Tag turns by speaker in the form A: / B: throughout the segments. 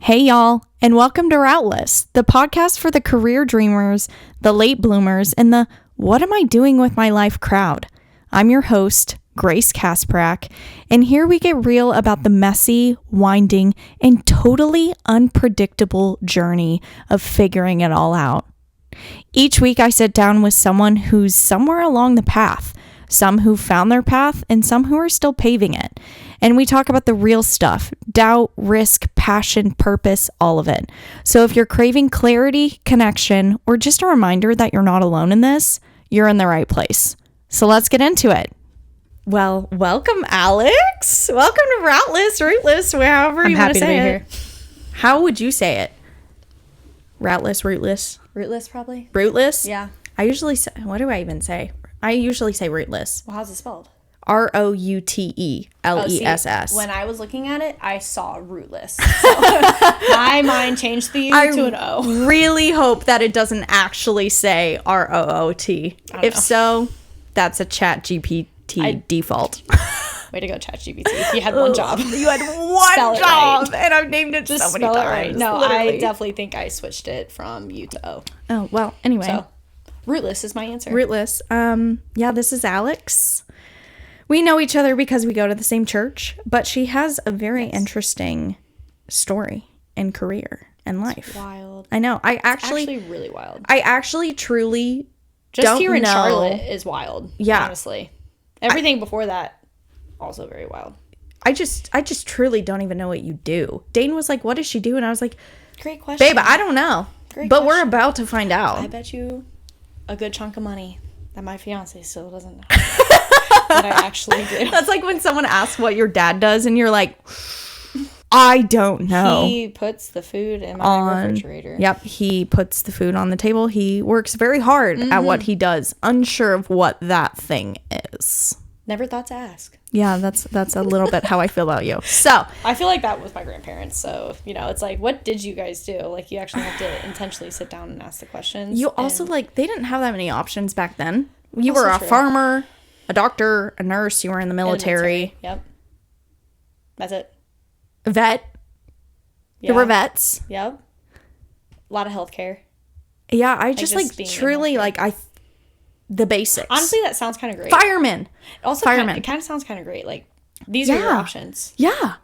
A: Hey y'all, and welcome to Routeless, the podcast for the career dreamers, the late bloomers, and the what am I doing with my life crowd. I'm your host, Grace Kasprak, and here we get real about the messy, winding, and totally unpredictable journey of figuring it all out. Each week I sit down with someone who's somewhere along the path, some who found their path, and some who are still paving it. And we talk about the real stuff, doubt, risk, passion, purpose, all of it. So if you're craving clarity, connection, or just a reminder that you're not alone in this, you're in the right place. So let's get into it. Well, welcome, Alex. Welcome to Routeless, however you want to say it. Here. How would you say it? Routeless.
B: Routeless, probably.
A: Routeless?
B: Yeah.
A: I usually say, what do I even say? I usually say rootless.
B: Well, how's it spelled?
A: Routeless.
B: When I was looking at it, I saw rootless. So my mind changed the U to an O.
A: I really hope that it doesn't actually say ROOT. If so, that's a chat GPT default.
B: Way to go, ChatGPT. If you had one job.
A: You had one job, right. And I've named it
B: just
A: so many times.
B: Right. No,
A: literally.
B: I definitely think I switched it from U to O.
A: Oh, well, anyway.
B: So, rootless is my answer.
A: Rootless. Yeah, this is Alex. We know each other because we go to the same church, but she has a very interesting story and career and life.
B: It's wild.
A: I know.
B: It's actually really wild.
A: I actually truly
B: just
A: don't
B: here in
A: know.
B: Charlotte is wild.
A: Yeah.
B: Honestly. Everything before that, also very wild.
A: I just truly don't even know what you do. Dane was like, what does she do? And I was like,
B: great question.
A: Babe, I don't know. But we're about to find out.
B: I bet you a good chunk of money that my fiance still doesn't know what I actually do.
A: That's like when someone asks what your dad does and you're like, I don't know.
B: He puts the food in my refrigerator.
A: Yep, he puts the food on the table. He works very hard at what he does, unsure of what that thing is.
B: Never thought to ask.
A: Yeah, that's a little bit how I feel about you. So
B: I feel like that with my grandparents. So, it's like, what did you guys do? Like, you actually have to intentionally sit down and ask the questions.
A: You also, they didn't have that many options back then. You were a farmer, a doctor, a nurse. You were in the military.
B: Yep. That's it.
A: A vet. Yeah. There were vets.
B: Yep. A lot of healthcare.
A: Yeah, I just truly, the basics.
B: Honestly, that sounds kind of great.
A: Firemen.
B: Also, it kind of sounds kind of great. Like, these are your options.
A: Yeah.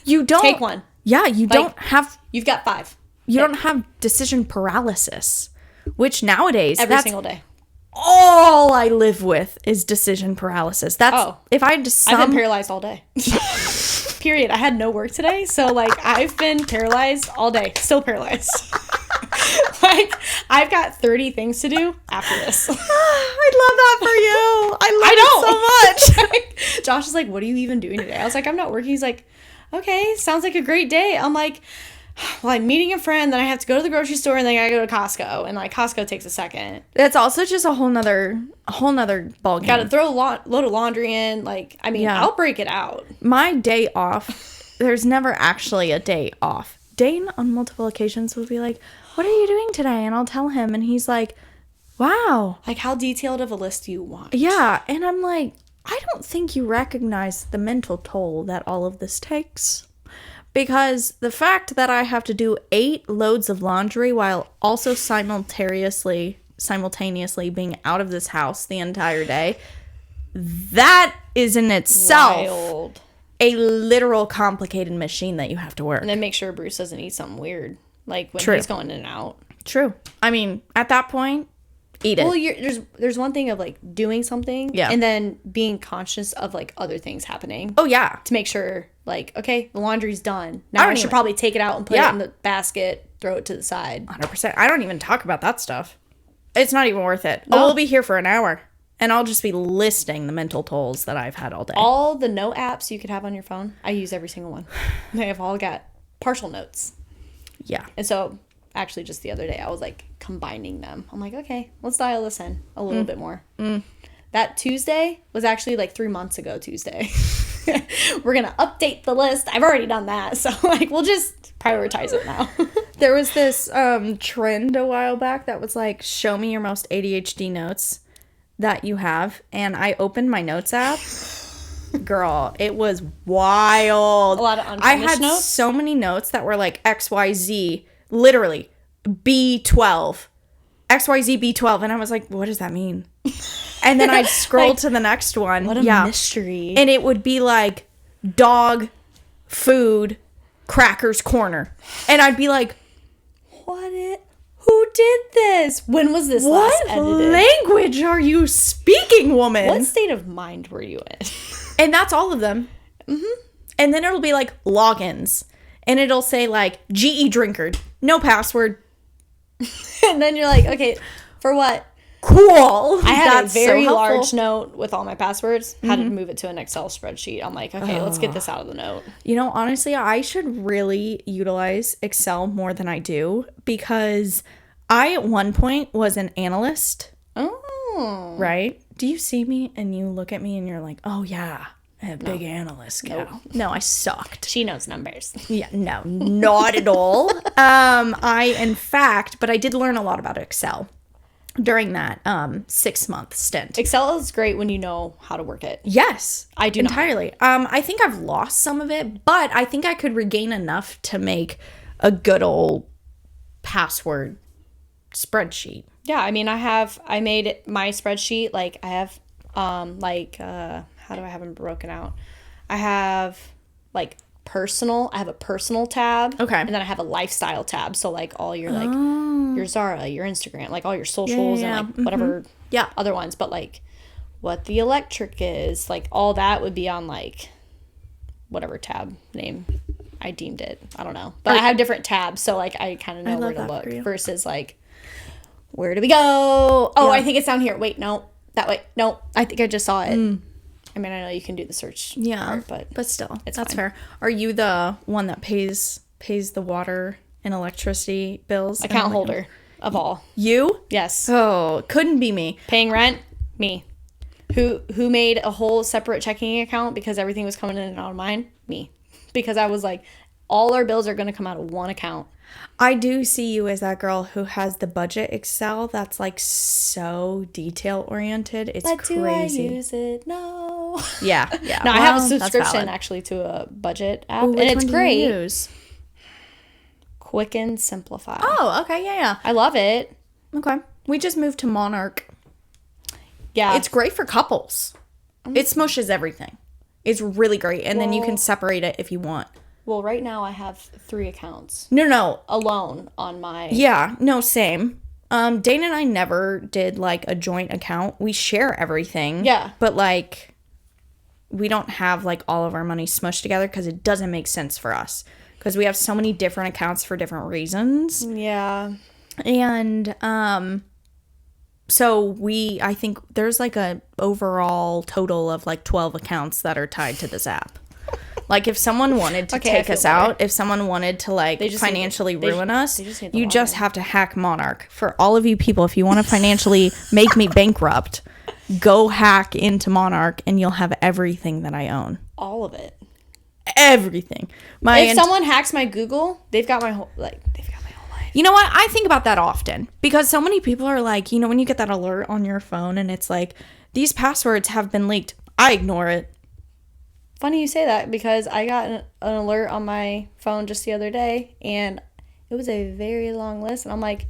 A: You don't.
B: Take one.
A: Yeah, you don't have.
B: You've got 5.
A: You don't have decision paralysis, which nowadays.
B: Every single day.
A: All I live with is decision paralysis. That's. If I just.
B: I've been paralyzed all day. Period. I had no work today. So, I've been paralyzed all day. Still paralyzed. I've got 30 things to do after this.
A: I love that for you. I love it so much.
B: Josh is like, what are you even doing today? I was like, I'm not working. He's like, okay, sounds like a great day. I'm like, well, I'm meeting a friend, then I have to go to the grocery store, and then I gotta go to Costco. And Costco takes a second.
A: It's also just a whole nother ballgame.
B: Gotta throw a load of laundry in. I'll break it out.
A: My day off, there's never actually a day off. Dane on multiple occasions will be like, what are you doing today? And I'll tell him, and he's like, wow.
B: How detailed of a list do you want?
A: Yeah, and I'm like, I don't think you recognize the mental toll that all of this takes. Because the fact that I have to do 8 loads of laundry while also simultaneously being out of this house the entire day, that is in itself
B: wild.
A: A literal complicated machine that you have to work.
B: And then make sure Bruce doesn't eat something weird. When he's going in and out.
A: True. I mean, at that point, eat it.
B: Well, there's one thing of doing something, and then being conscious of other things happening.
A: Oh yeah.
B: To make sure okay, the laundry's done. Now I should probably take it out and put it in the basket, throw it to the side.
A: 100%. I don't even talk about that stuff. It's not even worth it. No. We'll be here for an hour, and I'll just be listing the mental tolls that I've had all day.
B: All the note apps you could have on your phone, I use every single one. They have all got partial notes.
A: Yeah.
B: And so, actually, just the other day, I was combining them. I'm like, okay, let's dial this in a little bit more. That Tuesday was actually 3 months ago Tuesday. We're going to update the list. I've already done that. So, we'll just prioritize it now.
A: There was this trend a while back that was show me your most ADHD notes that you have. And I opened my notes app Girl, it was wild.
B: A lot of unfinished
A: I had
B: notes?
A: so many notes that were like XYZ, literally B12, XYZ B12, and I was like, what does that mean? And then I'd scroll
B: Like,
A: to the next one.
B: What a mystery.
A: And it would be like dog, food, crackers, corner. And I'd be like,
B: Who did this? When was this last
A: what
B: edited?
A: language are you speaking, woman?
B: What state of mind were you in?
A: And that's all of them. Mm-hmm. And then it'll be like logins. And it'll say like GE drinker, no password.
B: And then you're like, okay, for what?
A: Cool.
B: I had
A: That's
B: a very
A: so
B: large
A: helpful.
B: note with all my passwords. Had to move it to an Excel spreadsheet. I'm like, okay, let's get this out of the note.
A: You know, honestly, I should really utilize Excel more than I do because I at one point was an analyst.
B: Oh.
A: Right? Do you see me and you look at me and you're like, oh yeah, a big analyst gal.
B: Nope.
A: No, I sucked.
B: She knows numbers.
A: Yeah, no, not at all. In fact, but I did learn a lot about Excel during that 6-month stint.
B: Excel is great when you know how to work it.
A: Yes,
B: I do not.
A: entirely. I think I've lost some of it, but I think I could regain enough to make a good old password spreadsheet.
B: Yeah, I mean, I made my spreadsheet, like, I have, how do I have them broken out? I have, like, I have a personal tab.
A: Okay.
B: And then I have a lifestyle tab. So, like, all your, like, your Zara, your Instagram, like, all your socials
A: Yeah.
B: and, like, whatever
A: Yeah.
B: other ones. But, like, what the electric is, like, all that would be on, like, whatever tab name I deemed it. I don't know. But I have different tabs. So, like, I kind of know where to look versus, like, where do we go? Oh,
A: Yeah.
B: I think it's down here. Wait, no. That way. No, I think I just saw it. I mean, I know you can do the search part,
A: but still,
B: it's
A: that's
B: fine.
A: fair. Are you the one that pays the water and electricity bills?
B: Account holder of all.
A: You?
B: Yes.
A: Oh, couldn't be me.
B: Paying rent? Me. Who made a whole separate checking account because everything was coming in and out of mine? Me. Because I was like, all our bills are going to come out of one account.
A: I do see you as that girl who has the budget Excel that's like so detail oriented. It's crazy.
B: Do I use it? No.
A: Yeah.
B: No, I have a
A: Well, that's
B: subscription
A: valid.
B: actually to a budget app,
A: Ooh,
B: and
A: which
B: it's
A: one do
B: great.
A: you use?
B: Quicken Simplify.
A: Oh, okay, yeah.
B: I love it.
A: Okay. We just moved to Monarch.
B: Yeah.
A: It's great for couples. It smushes everything. It's really great. And then you can separate it if you want.
B: Well, right now I have 3 accounts
A: No.
B: alone on my...
A: Yeah, no, same. Dana and I never did like a joint account. We share everything.
B: Yeah.
A: But like, we don't have like all of our money smushed together because it doesn't make sense for us. Because we have so many different accounts for different reasons.
B: Yeah.
A: And so I think there's like a overall total of like 12 accounts that are tied to this app. Like if someone wanted to take us out, if someone wanted to like financially ruin us, you just have to hack Monarch. For all of you people, if you want to financially make me bankrupt, go hack into Monarch and you'll have everything that I own.
B: All of it.
A: Everything.
B: If someone hacks my Google, they've got my whole life.
A: You know what? I think about that often because so many people are like, you know, when you get that alert on your phone and it's like, these passwords have been leaked. I ignore it.
B: Funny you say that because I got an alert on my phone just the other day and it was a very long list. And I'm like,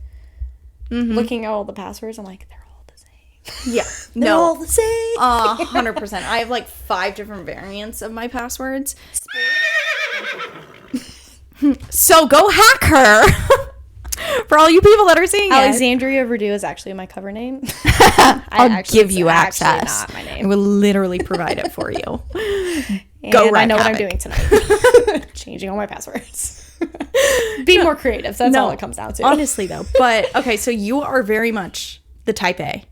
B: looking at all the passwords, I'm like, they're all the same.
A: Yeah.
B: They're all the same.
A: 100%. I have like 5 different variants of my passwords. So go hack her. For all you people that are seeing
B: Alexandria Radue is actually my cover name.
A: I'll give you access.
B: Not my name.
A: I will literally provide it for you.
B: Go I know what I'm doing tonight. Changing all my passwords. Be more creative. That's all it comes down to.
A: Honestly, though. But, okay, so you are very much the type A.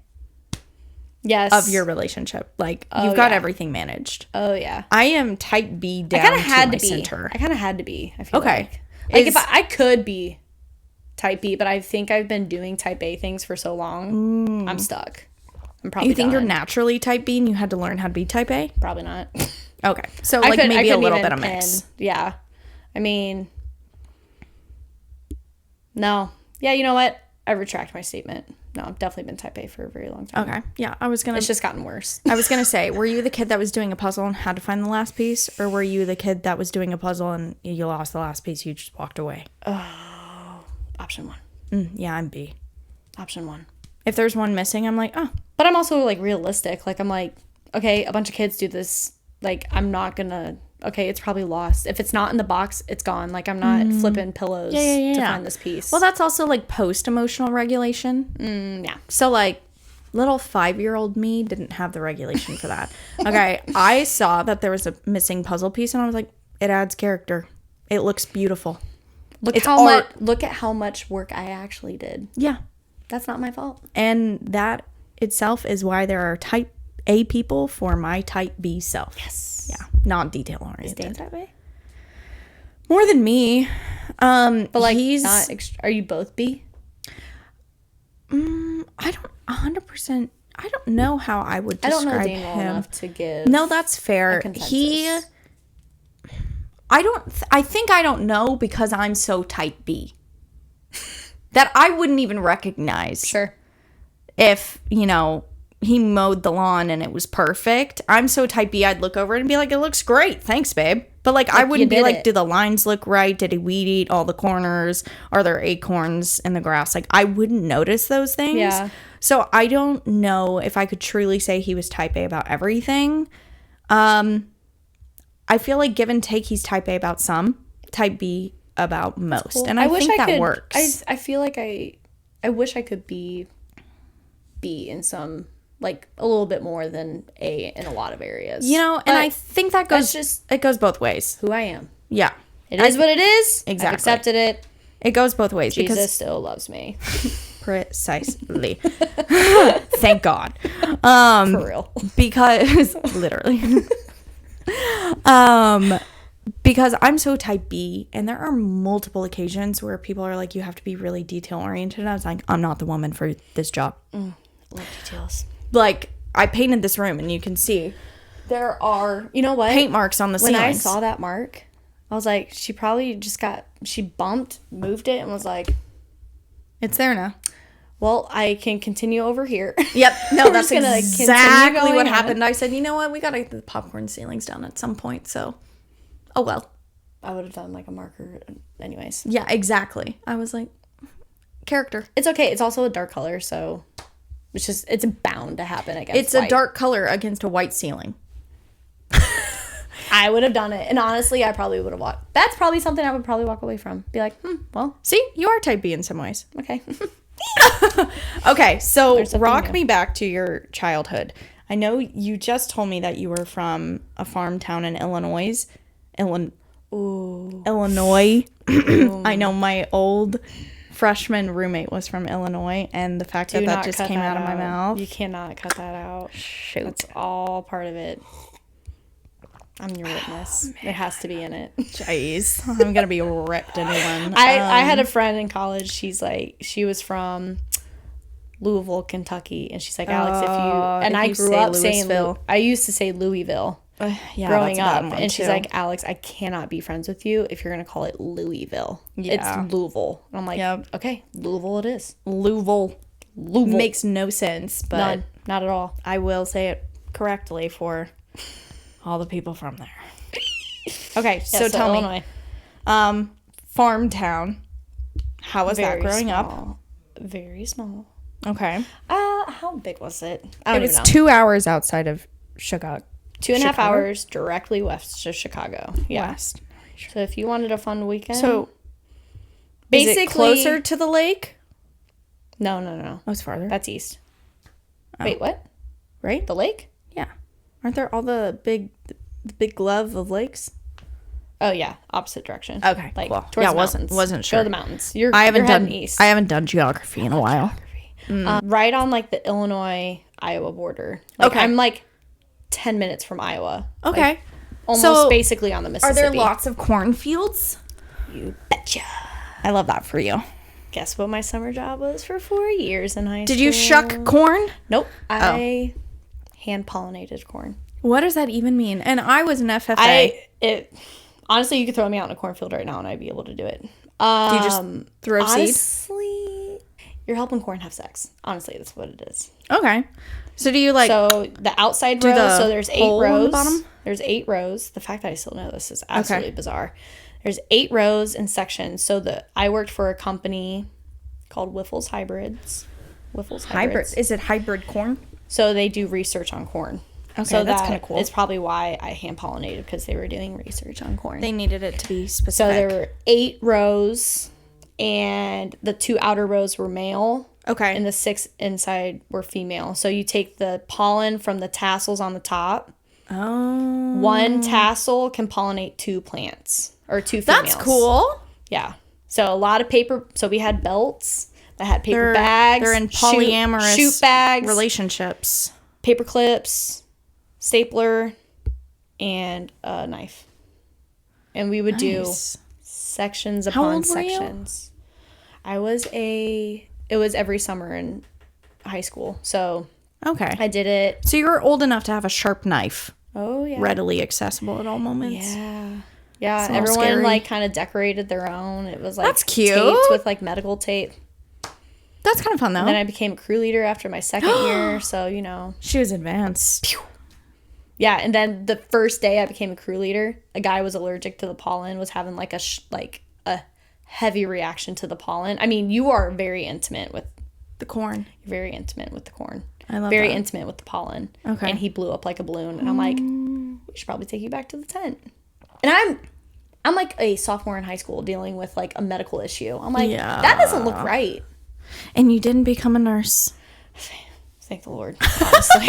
B: Yes.
A: Of your relationship. Like, you've got everything managed.
B: Oh, yeah.
A: I am type B down to my center.
B: I kind of had to be. I feel
A: Okay.
B: Like if I could be type B, but I think I've been doing type A things for so long, I'm stuck. I'm probably
A: You think
B: done.
A: you're naturally type B and you had to learn how to be type A?
B: Probably not.
A: Okay. So, like, maybe a little bit of mix.
B: Yeah. I mean, no. Yeah, you know what? I retract my statement. No, I've definitely been type A for a very long time.
A: Okay. Yeah,
B: It's just gotten worse.
A: I was going to say, were you the kid that was doing a puzzle and had to find the last piece? Or were you the kid that was doing a puzzle and you lost the last piece, you just walked away?
B: Oh, option 1.
A: Yeah, I'm B.
B: Option 1.
A: If there's one missing, I'm like, oh.
B: But I'm also, like, realistic. Like, I'm like, okay, a bunch of kids do this. Like, I'm not going to... Okay, it's probably lost. If it's not in the box, it's gone. Like, I'm not flipping pillows to find this piece.
A: Well, that's also, like, post-emotional regulation.
B: Yeah.
A: So, like, little 5-year-old me didn't have the regulation for that. Okay, I saw that there was a missing puzzle piece, and I was like, it adds character. It looks beautiful.
B: Look at how much work I actually did.
A: Yeah.
B: That's not my fault.
A: And that itself is why there are type A people for my type B self.
B: Yes.
A: Yeah, not detail oriented.
B: Is Dan type A?
A: More than me.
B: But like, are you both B?
A: I don't 100%. I don't know how I would describe him.
B: I don't know Daniel enough to give.
A: No, that's fair. I think I don't know because I'm so type B that I wouldn't even recognize.
B: Sure.
A: If, he mowed the lawn and it was perfect. I'm so type B, I'd look over it and be like, it looks great. Thanks, babe. But like I wouldn't be like, do the lines look right? Did he weed eat all the corners? Are there acorns in the grass? Like I wouldn't notice those things.
B: Yeah.
A: So I don't know if I could truly say he was type A about everything. I feel like give and take, he's type A about some, type B about most. Cool. And I think that works.
B: I feel like I wish I could be B in some, like a little bit more than A in a lot of areas.
A: And I think that goes it goes both ways.
B: Who I am.
A: Yeah.
B: It is what it is.
A: Exactly.
B: I've accepted it.
A: It goes both ways.
B: Jesus still loves me.
A: Precisely. Thank God. For
B: real.
A: Because literally. Because I'm so type B, and there are multiple occasions where people are like, you have to be really detail oriented. And I was like, I'm not the woman for this job.
B: Love details.
A: Like, I painted this room, and you can see there are paint marks on the ceilings.
B: When I saw that mark, I was like, she probably she bumped, moved it, and was like,
A: it's there now.
B: Well, I can continue over here.
A: Yep. No, that's exactly what happened. I said, you know what? We got to get the popcorn ceilings down at some point. So, oh well.
B: I would have done like a marker anyways.
A: Yeah, exactly. I was like, character.
B: It's okay. It's also a dark color, so it's bound to happen against
A: It's white. A dark color against a white ceiling.
B: I would have done it. And honestly, I probably would have walked. That's probably something I would probably walk away from. Be like, well.
A: See, you are type B in some ways.
B: Okay.
A: Okay, so rock me back to your childhood. I know you just told me that you were from a farm town in Illinois. Illinois. I know my old freshman roommate was from Illinois, and the fact that just came out of my mouth.
B: You cannot cut that out.
A: Shoot.
B: That's all part of it. I'm your witness. It has to be in it.
A: Jeez. I'm going to be ripped into one.
B: I had a friend in college. She was from Louisville, Kentucky. And she's like, Alex, I grew up saying, I used to say Louisville growing up. And she's like, Alex, I cannot be friends with you if you're going to call it Louisville. Yeah. It's Louisville. And I'm like, okay, Louisville it is.
A: Louisville. Makes no sense, but
B: none, not at all.
A: I will say it correctly for all the people from there. Okay, so tell Illinois. Me. Farm town. How was that growing up?
B: Very small.
A: Okay.
B: How big was it?
A: It was 2 hours outside of Chicago.
B: 2.5 hours directly west of Chicago. Yeah.
A: West.
B: So if you wanted a fun weekend.
A: So basically, is it closer to the lake?
B: No.
A: Oh, it's farther.
B: That's east. Oh. Wait, what?
A: Right?
B: The lake?
A: Yeah. Aren't there all the big glove of lakes?
B: Oh yeah, opposite direction.
A: Okay,
B: like
A: cool.
B: Towards the mountains.
A: Wasn't sure.
B: Go to the mountains.
A: I haven't done geography in a while.
B: Right on like the Illinois-Iowa border. Like, okay, I'm like 10 minutes from Iowa.
A: Okay,
B: like, almost basically on the Mississippi.
A: Are there lots of cornfields?
B: You betcha.
A: I love that for you.
B: Guess what my summer job was for 4 years in high school?
A: Did you shuck corn?
B: Nope. I hand pollinated corn.
A: What does that even mean? And I was an FFA.
B: Honestly, you could throw me out in a cornfield right now and I'd be able to do it.
A: Do you just throw seed?
B: Honestly, You're helping corn have sex. Honestly, that's what it is.
A: Okay. So do you like...
B: So the outside rows, so there's 8 rows.
A: On the bottom?
B: There's 8 rows. The fact that I still know this is absolutely bizarre. There's 8 rows and sections. So I worked for a company called Wiffles Hybrids.
A: Hybrid. Is it hybrid corn?
B: So they do research on corn.
A: Okay,
B: so
A: that's kind of cool.
B: It's probably why I hand pollinated, because they were doing research on corn.
A: They needed it to be specific.
B: So there were 8 rows, and the 2 outer rows were male.
A: Okay.
B: And the 6 inside were female. So you take the pollen from the tassels on the top.
A: Oh.
B: 1 tassel can pollinate 2 plants, or 2 females.
A: That's cool.
B: Yeah. So a lot of paper. So we had belts that had paper bags.
A: They're in polyamorous
B: shoot bags,
A: relationships.
B: paper clips, stapler, and a knife. And we would do sections upon sections. It was every summer in high school. So
A: okay.
B: I did it.
A: So you were old enough to have a sharp knife.
B: Oh, yeah.
A: Readily accessible at all moments.
B: Yeah. Yeah,
A: It's a little
B: everyone
A: scary.
B: like kind of decorated their own. It was like
A: That's cute.
B: taped with like medical tape.
A: That's kind of fun though.
B: And then I became a crew leader after my 2nd year, so you know.
A: She was advanced.
B: Yeah, and then the first day I became a crew leader, a guy was allergic to the pollen, was having like a heavy reaction to the pollen. I mean, you are very intimate with
A: The corn.
B: You're very intimate with the corn.
A: I love
B: very
A: that.
B: intimate with the pollen.
A: Okay.
B: And he blew up like a balloon, and I'm like, we should probably take you back to the tent. And I'm like a sophomore in high school dealing with like a medical issue. I'm like, that doesn't look right.
A: And you didn't become a nurse.
B: Thank the Lord, honestly.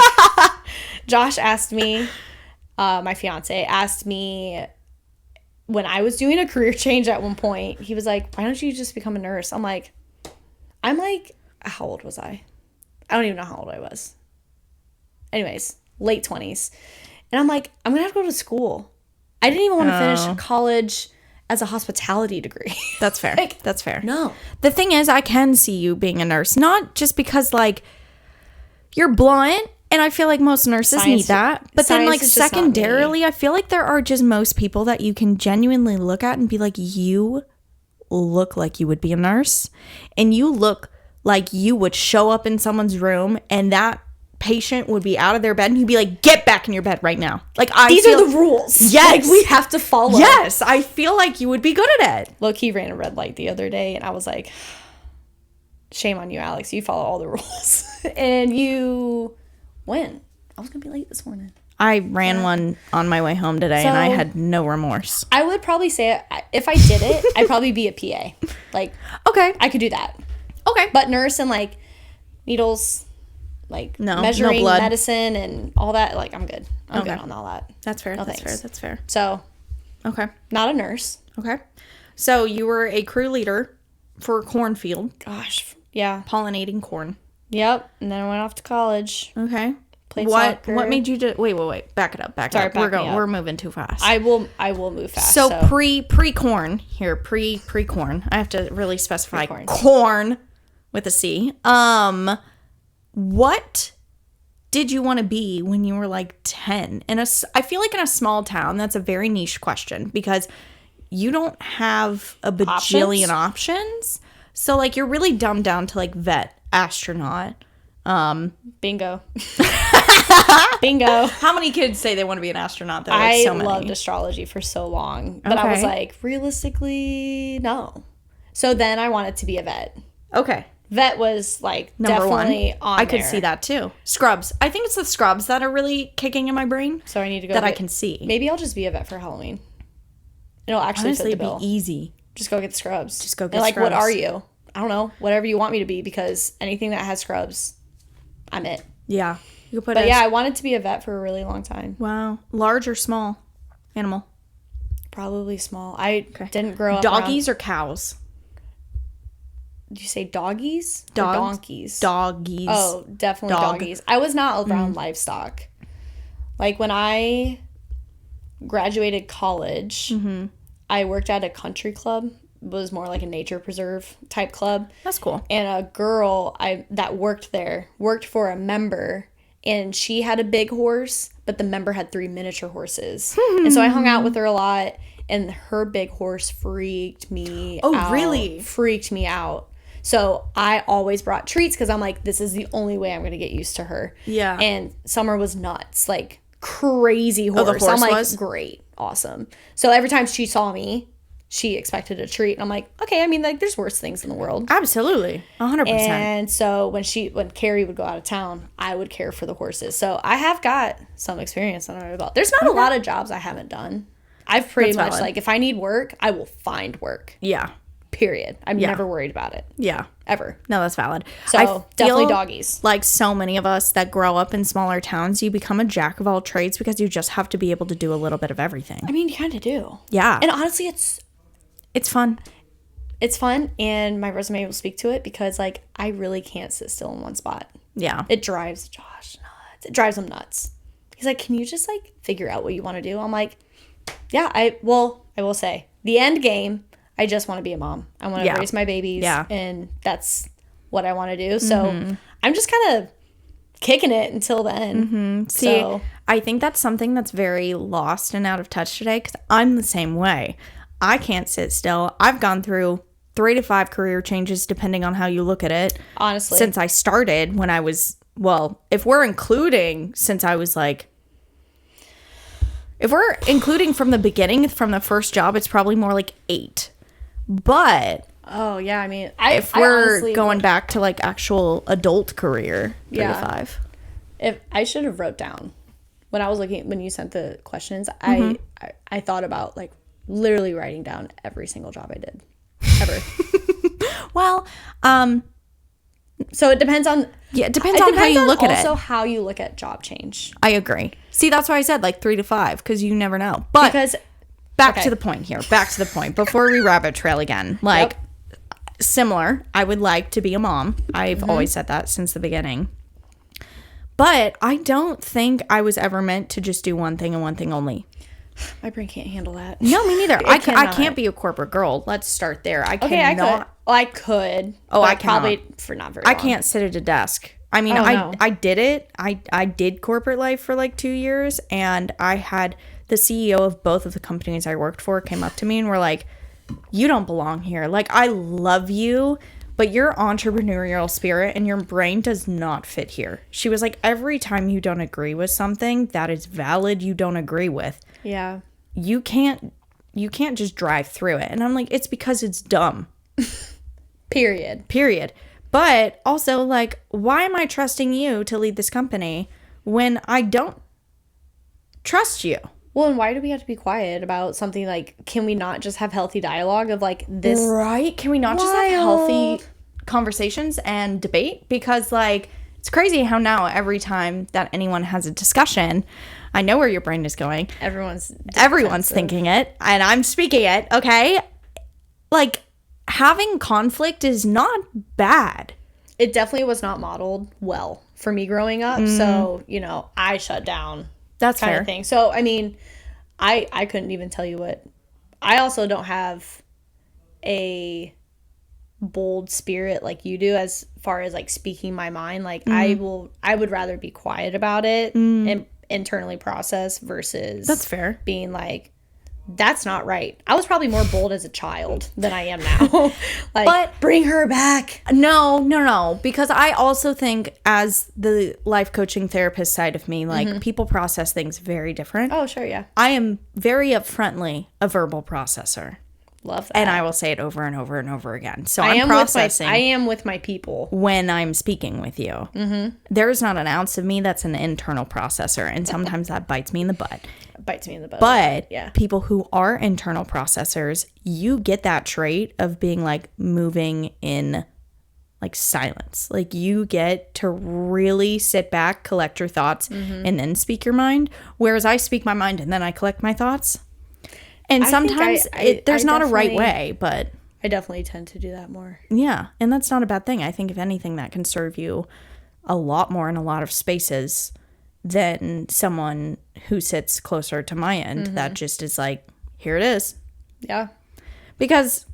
B: Josh asked me, my fiance asked me when I was doing a career change at one point, he was like, why don't you just become a nurse? I'm like, how old was I? I don't even know how old I was. Anyways, late 20s. And I'm like, I'm going to have to go to school. I didn't even want to finish college as a hospitality degree.
A: That's fair. That's fair.
B: No.
A: The thing is, I can see you being a nurse, not just because like you're blunt, and I feel like most nurses need that. But then like secondarily, I feel like there are just most people that you can genuinely look at and be like, you look like you would be a nurse, and you look like you would show up in someone's room and that patient would be out of their bed and you'd be like, get back in your bed right now. Like
B: these are the rules.
A: Yes.
B: Like, we have to follow.
A: Yes. I feel like you would be good at it.
B: Look, he ran a red light the other day and I was like, shame on you, Alex. You follow all the rules. And you went. I was going to be late this morning.
A: I ran one on my way home today and I had no remorse.
B: I would probably say if I did it, I'd probably be a PA. Like,
A: okay.
B: I could do that.
A: Okay.
B: But nurse and like needles, like measuring
A: blood.
B: medicine and all that, like I'm good. I'm good on all that.
A: That's fair.
B: No,
A: that's
B: thanks.
A: fair. That's fair.
B: So,
A: okay.
B: not a nurse.
A: Okay. So you were a crew leader for a cornfield.
B: Gosh. Yeah.
A: Pollinating corn.
B: Yep. And then I went off to college.
A: Okay.
B: Played soccer.
A: What made you do? Wait. Back it up. We're moving too fast.
B: I will move fast.
A: So pre corn here. Pre corn. I have to really specify corn with a C. What did you want to be when you were like 10? I feel like in a small town, that's a very niche question because you don't have a bajillion options. So like you're really dumbed down to like vet, astronaut.
B: Bingo. Bingo.
A: How many kids say they want to be an astronaut though?
B: I
A: so many.
B: loved astrology for so long, but I was like, realistically, no. So then I wanted to be a vet.
A: Okay.
B: Vet was like
A: Number
B: definitely
A: one. I could see that too. Scrubs. I think it's the scrubs that are really kicking in my brain.
B: So I need to go.
A: That I can see.
B: Maybe I'll just be a vet for Halloween. It'll actually
A: Honestly,
B: fit the bill.
A: it'd be easy.
B: Just go get the scrubs.
A: Just go get
B: and like,
A: scrubs.
B: what are you? I don't know. Whatever you want me to be, because anything that has scrubs, I'm it.
A: Yeah. You could put.
B: But yeah, I wanted to be a vet for a really long time.
A: Wow. Large or small animal?
B: Probably small. I didn't grow up.
A: Doggies or cows?
B: Did you say doggies?
A: Dogs?
B: Or donkeys?
A: Doggies.
B: Oh, definitely doggies. I was not around livestock. Like when I graduated college, I worked at a country club. It was more like a nature preserve type club.
A: That's cool.
B: And a girl that worked there worked for a member, and she had a big horse, but the member had 3 miniature horses. And so I hung out with her a lot, and her big horse freaked me out.
A: Oh, really?
B: Freaked me out. So I always brought treats because I'm like, this is the only way I'm going to get used to her.
A: Yeah.
B: And Summer was nuts, like crazy horse.
A: the horse
B: I'm like,
A: was?
B: great, awesome. So every time she saw me, she expected a treat. And I'm like, okay, I mean, like, there's worse things in the world.
A: Absolutely. 100%.
B: And so when Carrie would go out of town, I would care for the horses. So I have got some experience under my belt. There's not a lot of jobs I haven't done. I've pretty much, like, if I need work, I will find work.
A: Yeah.
B: Period. I'm never worried about it.
A: Yeah.
B: Ever.
A: No, that's valid.
B: So definitely doggies.
A: Like so many of us that grow up in smaller towns, you become a jack of all trades because you just have to be able to do a little bit of everything.
B: I mean, you kind of do.
A: Yeah.
B: And honestly, it's
A: fun.
B: It's fun, and my resume will speak to it because, like, I really can't sit still in one spot.
A: Yeah.
B: It drives Josh nuts. It drives him nuts. He's like, can you just, like, figure out what you want to do? I'm like, yeah, I will say, the end game, I just want to be a mom. I want to raise my babies, and that's what I want to do. So I'm just kind of kicking it until then.
A: See, I think that's something that's very lost and out of touch today because I'm the same way. I can't sit still. I've gone through 3 to 5 career changes depending on how you look at it.
B: Honestly.
A: Since I started when I was, well, if we're including since I was like, if we're including from the beginning, from the first job, it's probably more like 8. But
B: oh yeah, I mean,
A: if we're going back to like actual adult career, 3 to 5.
B: If I should have wrote down when I was looking, when you sent the questions, I thought about like literally writing down every single job I did ever.
A: Well,
B: so it depends on
A: how you look at it.
B: Also, how you look at job change.
A: I agree. See, that's why I said like 3 to 5 because you never know. But
B: because
A: back to the point here. Back to the point before we rabbit trail again. Like similar, I would like to be a mom. I've always said that since the beginning. But I don't think I was ever meant to just do one thing and one thing only.
B: My brain can't handle that.
A: No, me neither. I can't be a corporate girl. Let's start there. I cannot.
B: I could.
A: Oh, I cannot.
B: Probably for not very long.
A: I can't sit at a desk. I mean, I did it. I did corporate life for like 2 years, and I had the CEO of both of the companies I worked for came up to me and were like, "You don't belong here. Like, I love you, but your entrepreneurial spirit and your brain does not fit here." She was like, "Every time you don't agree with something that is valid, you don't agree with.
B: Yeah.
A: You can't just drive through it." And I'm like, "It's because it's dumb." Period. But also, like, why am I trusting you to lead this company when I don't trust you?
B: Well, and why do we have to be quiet about something like, can we not just have healthy dialogue of like this?
A: Right? Can we not just have healthy conversations and debate? Because, like, it's crazy how now every time that anyone has a discussion, I know where your brain is going.
B: Everyone's
A: thinking it, and I'm speaking it, okay? Like, having conflict is not bad.
B: It definitely was not modeled well for me growing up. So, you know, I shut down.
A: That's
B: kind
A: fair.
B: of thing. So, I mean, I couldn't even tell you what. I also don't have a bold spirit like you do as far as like speaking my mind. Like I would rather be quiet about it and internally process versus
A: that's fair
B: being like, that's not right. I was probably more bold as a child than I am now. Like, but bring her back.
A: No. Because I also think as the life coaching therapist side of me, like people process things very different.
B: Oh, sure, yeah.
A: I am very upfrontly a verbal processor.
B: Love that.
A: And I will say it over and over and over again. So
B: I
A: am processing.
B: I am with my people.
A: When I'm speaking with you. There is not an ounce of me that's an internal processor. And sometimes that bites me in the butt. But people who are internal processors, you get that trait of being like moving in like silence. Like you get to really sit back, collect your thoughts, and then speak your mind. Whereas I speak my mind and then I collect my thoughts. And sometimes there's not a right way, but
B: I definitely tend to do that more.
A: Yeah. And that's not a bad thing. I think if anything, that can serve you a lot more in a lot of spaces than someone who sits closer to my end that just is like, here it is.
B: Yeah.
A: Because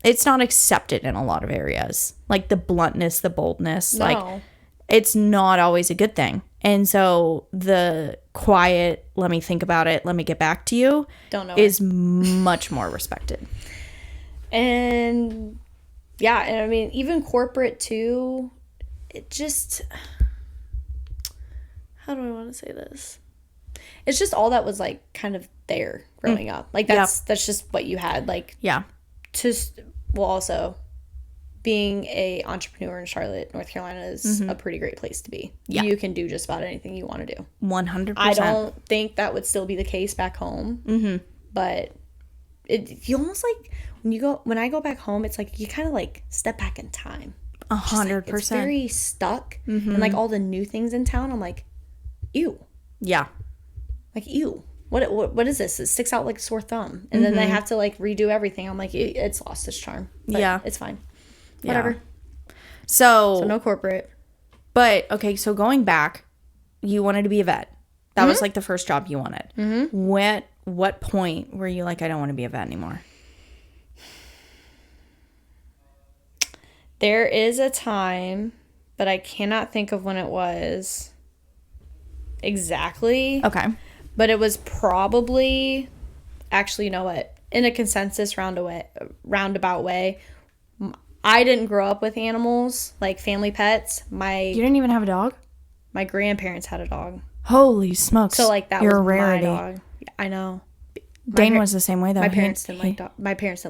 A: it's not accepted in a lot of areas. Like the bluntness, the boldness.
B: No.
A: Like it's not always a good thing. And so the quiet, let me think about it, let me get back to you
B: Don't know
A: is much more respected.
B: And Yeah, and I mean, even corporate too, it just, how do I want to say this? It's just all that was like kind of there growing up. Like that's just what you had. Like,
A: yeah.
B: Well, also being a entrepreneur in Charlotte, North Carolina is a pretty great place to be. Yeah. You can do just about anything you want to do.
A: 100%.
B: I don't think that would still be the case back home. But you almost like when I go back home, it's like you kind of like step back in time.
A: 100%.
B: It's very stuck. And like all the new things in town, I'm like, ew.
A: Yeah.
B: Like, ew. What is this? It sticks out like a sore thumb. And then they have to like redo everything. I'm like, it's lost its charm. But yeah. It's fine. Whatever.
A: Yeah. So
B: no corporate.
A: But, okay, so going back, you wanted to be a vet. That was like the first job you wanted. What point were you like, I don't want to be a vet anymore?
B: There is a time, but I cannot think of when it was exactly.
A: Okay.
B: But it was probably, actually, you know what? In a consensus roundabout way, I didn't grow up with animals, like family pets. You
A: didn't even have a dog?
B: My grandparents had a dog.
A: Holy smokes.
B: So, like, that
A: You're
B: was
A: a rarity.
B: my dog. I know.
A: Dane was the same way, though.
B: My parents didn't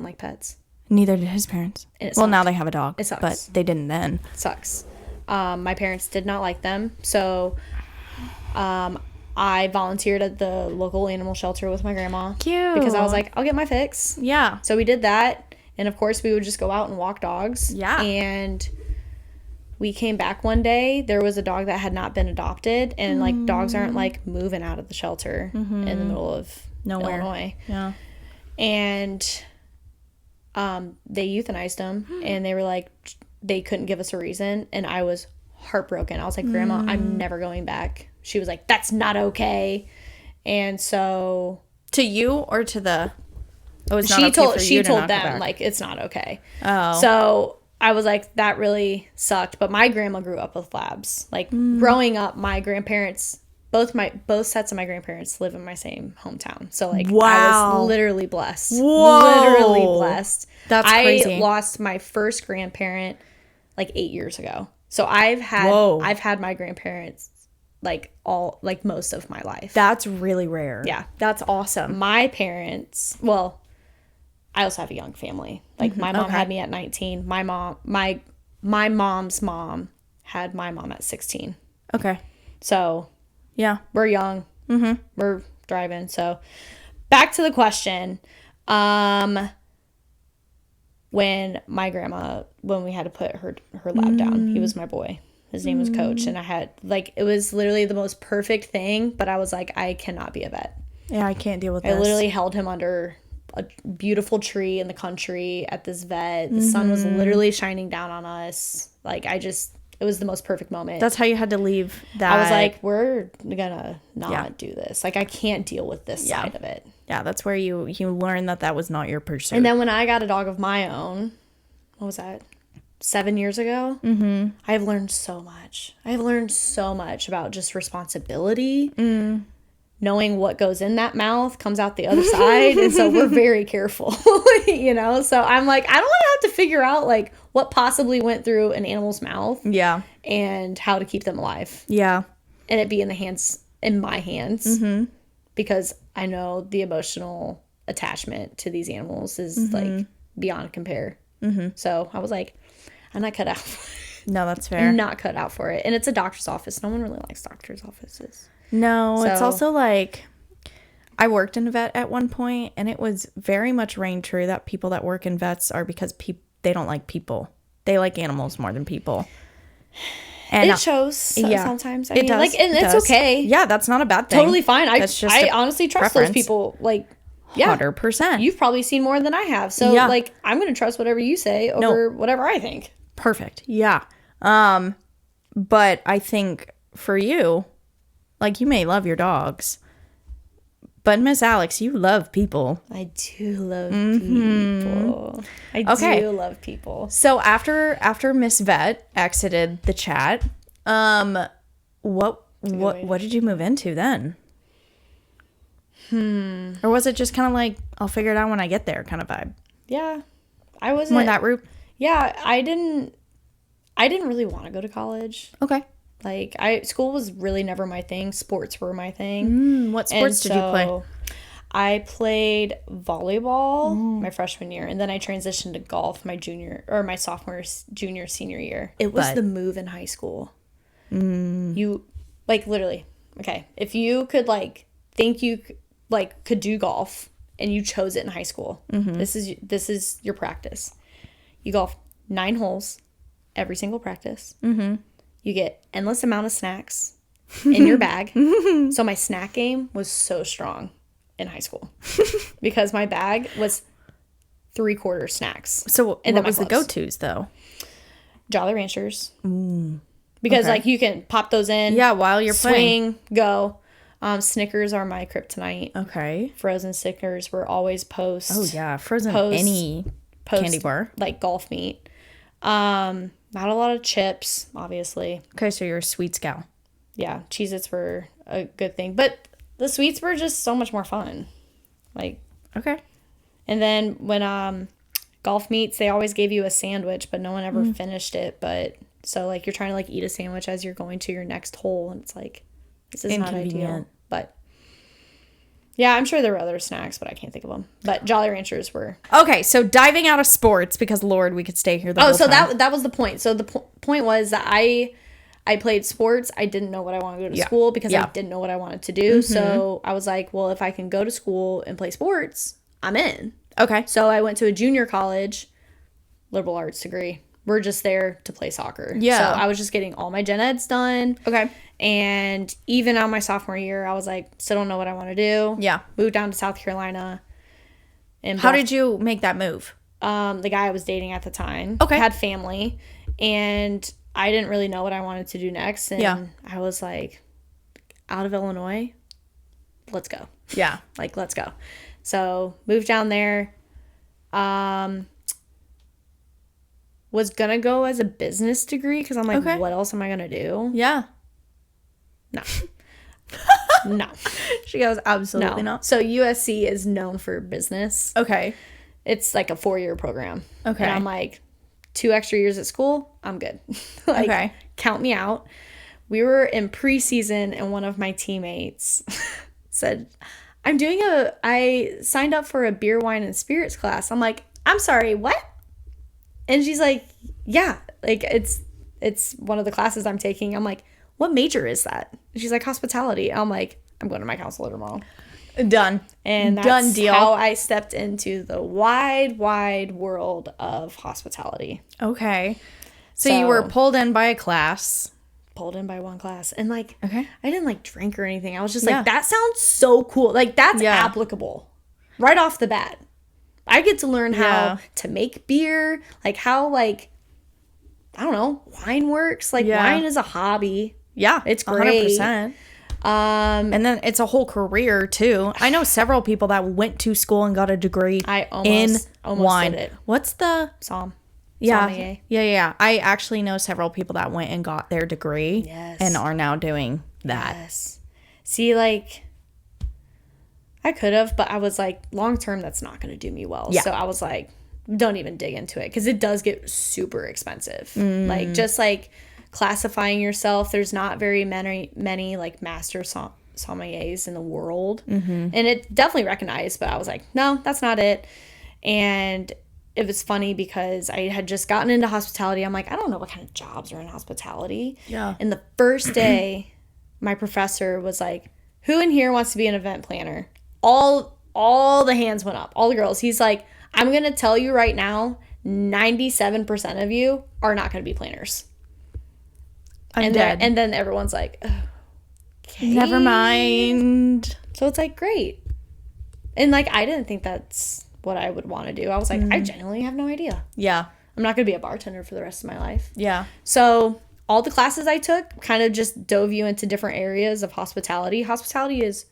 B: like pets.
A: Neither did his parents. Well, now they have a dog.
B: It sucks.
A: But they didn't then.
B: It sucks. My parents did not like them. So, I volunteered at the local animal shelter with my grandma.
A: Cute.
B: Because I was like, I'll get my fix.
A: Yeah.
B: So we did that. And, of course, we would just go out and walk dogs.
A: Yeah.
B: And we came back one day. There was a dog that had not been adopted. And, like, dogs aren't, like, moving out of the shelter in the middle of
A: nowhere.
B: Illinois.
A: Yeah.
B: And they euthanized him. And they were like, they couldn't give us a reason. And I was heartbroken. I was like, Grandma, I'm never going back. She was like, that's not okay. And so...
A: To you or to the... Oh, it's not
B: she
A: okay
B: told
A: for
B: she
A: you to
B: told
A: not
B: them,
A: go back.
B: like, it's not okay.
A: Oh.
B: So I was like, that really sucked. But my grandma grew up with labs. Like, growing up, my grandparents... Both sets of my grandparents live in my same hometown. So, like, I was literally blessed.
A: Whoa.
B: Literally blessed.
A: That's crazy.
B: I lost my first grandparent, like, 8 years ago. So I've had my grandparents like most of my life.
A: That's really rare.
B: Yeah.
A: That's awesome.
B: My parents, well, I also have a young family. Like my mom had me at 19. My mom's mom had my mom at 16.
A: Okay.
B: So
A: yeah,
B: we're young. We're driving. So back to the question. When we had to put her lab down, he was my boy. His name was Coach. And I had, like, it was literally the most perfect thing. But I was like, I cannot be a vet.
A: Yeah, I can't deal with this.
B: I literally held him under a beautiful tree in the country at this vet. The sun was literally shining down on us. Like, it was the most perfect moment.
A: That's how you had to leave that.
B: I was like, we're gonna not do this. Like, I can't deal with this side of it.
A: Yeah, that's where you learn that was not your pursuit.
B: And then when I got a dog of my own, what was that? 7 years ago, I've learned so much. I've learned so much about just responsibility, knowing what goes in that mouth comes out the other side, and so we're very careful, you know. So I'm like, I don't want to have to figure out like what possibly went through an animal's mouth, and how to keep them alive, and it be in my hands, because I know the emotional attachment to these animals is like beyond compare. So I was like, I'm not cut out.
A: No, that's fair.
B: I'm not cut out for it. And it's a doctor's office. No one really likes doctor's offices.
A: No, it's also like, I worked in a vet at one point, and it was very much reigned true that people that work in vets are because they don't like people. They like animals more than people. And
B: it shows sometimes. I mean,
A: does.
B: Like, and it's okay.
A: Yeah, that's not a bad thing.
B: Totally fine. I honestly trust
A: preference.
B: those people. Like, yeah.
A: 100%.
B: You've probably seen more than I have. So, like, I'm going to trust whatever you say over whatever I think.
A: Perfect. Yeah. But I think for you, like, you may love your dogs, but Miss Alex, you love people.
B: I do love people. I do love people.
A: So after Miss Vet exited the chat, what did you move into then? Or was it just kind of like, I'll figure it out when I get there kind of vibe?
B: Yeah. I wasn't.
A: More that route?
B: Yeah, I didn't really want to go to college.
A: Okay.
B: Like, school was really never my thing. Sports were my thing.
A: What sports did you play?
B: I played volleyball my freshman year, and then I transitioned to golf my sophomore, junior, senior year. It was the move in high school. You, like, literally, okay, if you could, like, think you, like, could do golf, and you chose it in high school, this is your practice. You golf 9 holes every single practice. You get endless amount of snacks in your bag. So my snack game was so strong in high school because my bag was 3/4 snacks.
A: So what was the go-tos though?
B: Jolly Ranchers. Because like you can pop those in.
A: Yeah, while you're playing.
B: Go. Snickers are my kryptonite.
A: Okay.
B: Frozen Snickers were always post.
A: Oh yeah, frozen any candy bar.
B: Like golf meat. Not a lot of chips, obviously.
A: Okay, so you're a sweets gal.
B: Yeah, Cheez-Its were a good thing. But the sweets were just so much more fun. Like,
A: okay.
B: And then when golf meets, they always gave you a sandwich, but no one ever finished it. But so like you're trying to like eat a sandwich as you're going to your next hole, and it's like this is not ideal. But yeah, I'm sure there were other snacks, but I can't think of them. But Jolly Ranchers were.
A: Okay, so diving out of sports, because Lord, we could stay here the whole time.
B: that was the point. So the point was that I played sports. I didn't know what I wanted to go to school because I didn't know what I wanted to do. So I was like, well, if I can go to school and play sports, I'm in.
A: Okay.
B: So I went to a junior college, liberal arts degree. We're just there to play soccer.
A: Yeah.
B: So I was just getting all my gen eds done.
A: Okay.
B: And even on my sophomore year, I was like, still don't know what I want to do.
A: Yeah.
B: Moved down to South Carolina. And
A: how did you make that move?
B: The guy I was dating at the time.
A: Okay.
B: Had family. And I didn't really know what I wanted to do next. And I was like, out of Illinois, let's go.
A: Yeah.
B: Like, let's go. So moved down there. Was gonna go as a business degree because I'm like, what else am I gonna do?
A: Yeah.
B: No. No.
A: She goes, absolutely not.
B: So USC is known for business.
A: Okay.
B: It's like a 4-year program.
A: Okay.
B: And I'm like, 2 extra years at school, I'm good. Like,
A: okay.
B: Count me out. We were in preseason and one of my teammates said, I signed up for a beer, wine, and spirits class. I'm like, I'm sorry, what? And she's like, yeah, like it's one of the classes I'm taking. I'm like, what major is that? And she's like, hospitality. I'm like, I'm going to my counselor tomorrow.
A: Done.
B: And that's
A: done deal.
B: How I stepped into the wide, wide world of hospitality.
A: Okay. So you were pulled in by a class.
B: Pulled in by one class. And like,
A: okay.
B: I didn't like drink or anything. I was just like, that sounds so cool. Like that's applicable right off the bat. I get to learn how to make beer, like how like, I don't know, wine works. Like wine is a hobby.
A: Yeah.
B: It's great.
A: 100%. And then it's a whole career too. I know several people that went to school and got a degree in wine.
B: Did it.
A: What's the
B: Somm?
A: Yeah.
B: Sommelier.
A: Yeah. I actually know several people that went and got their degree and are now doing that.
B: Yes. See, like, I could have, but I was like, long term, that's not going to do me well. Yeah. So I was like, don't even dig into it because it does get super expensive. Like, just like classifying yourself, there's not very many like master sommeliers in the world. And it definitely recognized, but I was like, no, that's not it. And it was funny because I had just gotten into hospitality. I'm like, I don't know what kind of jobs are in hospitality.
A: Yeah.
B: And the first day, my professor was like, who in here wants to be an event planner? All the hands went up, all the girls. He's like, I'm going to tell you right now, 97% of you are not going to be planners.
A: I'm dead.
B: And then everyone's like, okay.
A: Never mind.
B: So it's like, great. And like, I didn't think that's what I would want to do. I was like, I genuinely have no idea.
A: Yeah.
B: I'm not going to be a bartender for the rest of my life.
A: Yeah.
B: So all the classes I took kind of just dove you into different areas of hospitality. Hospitality is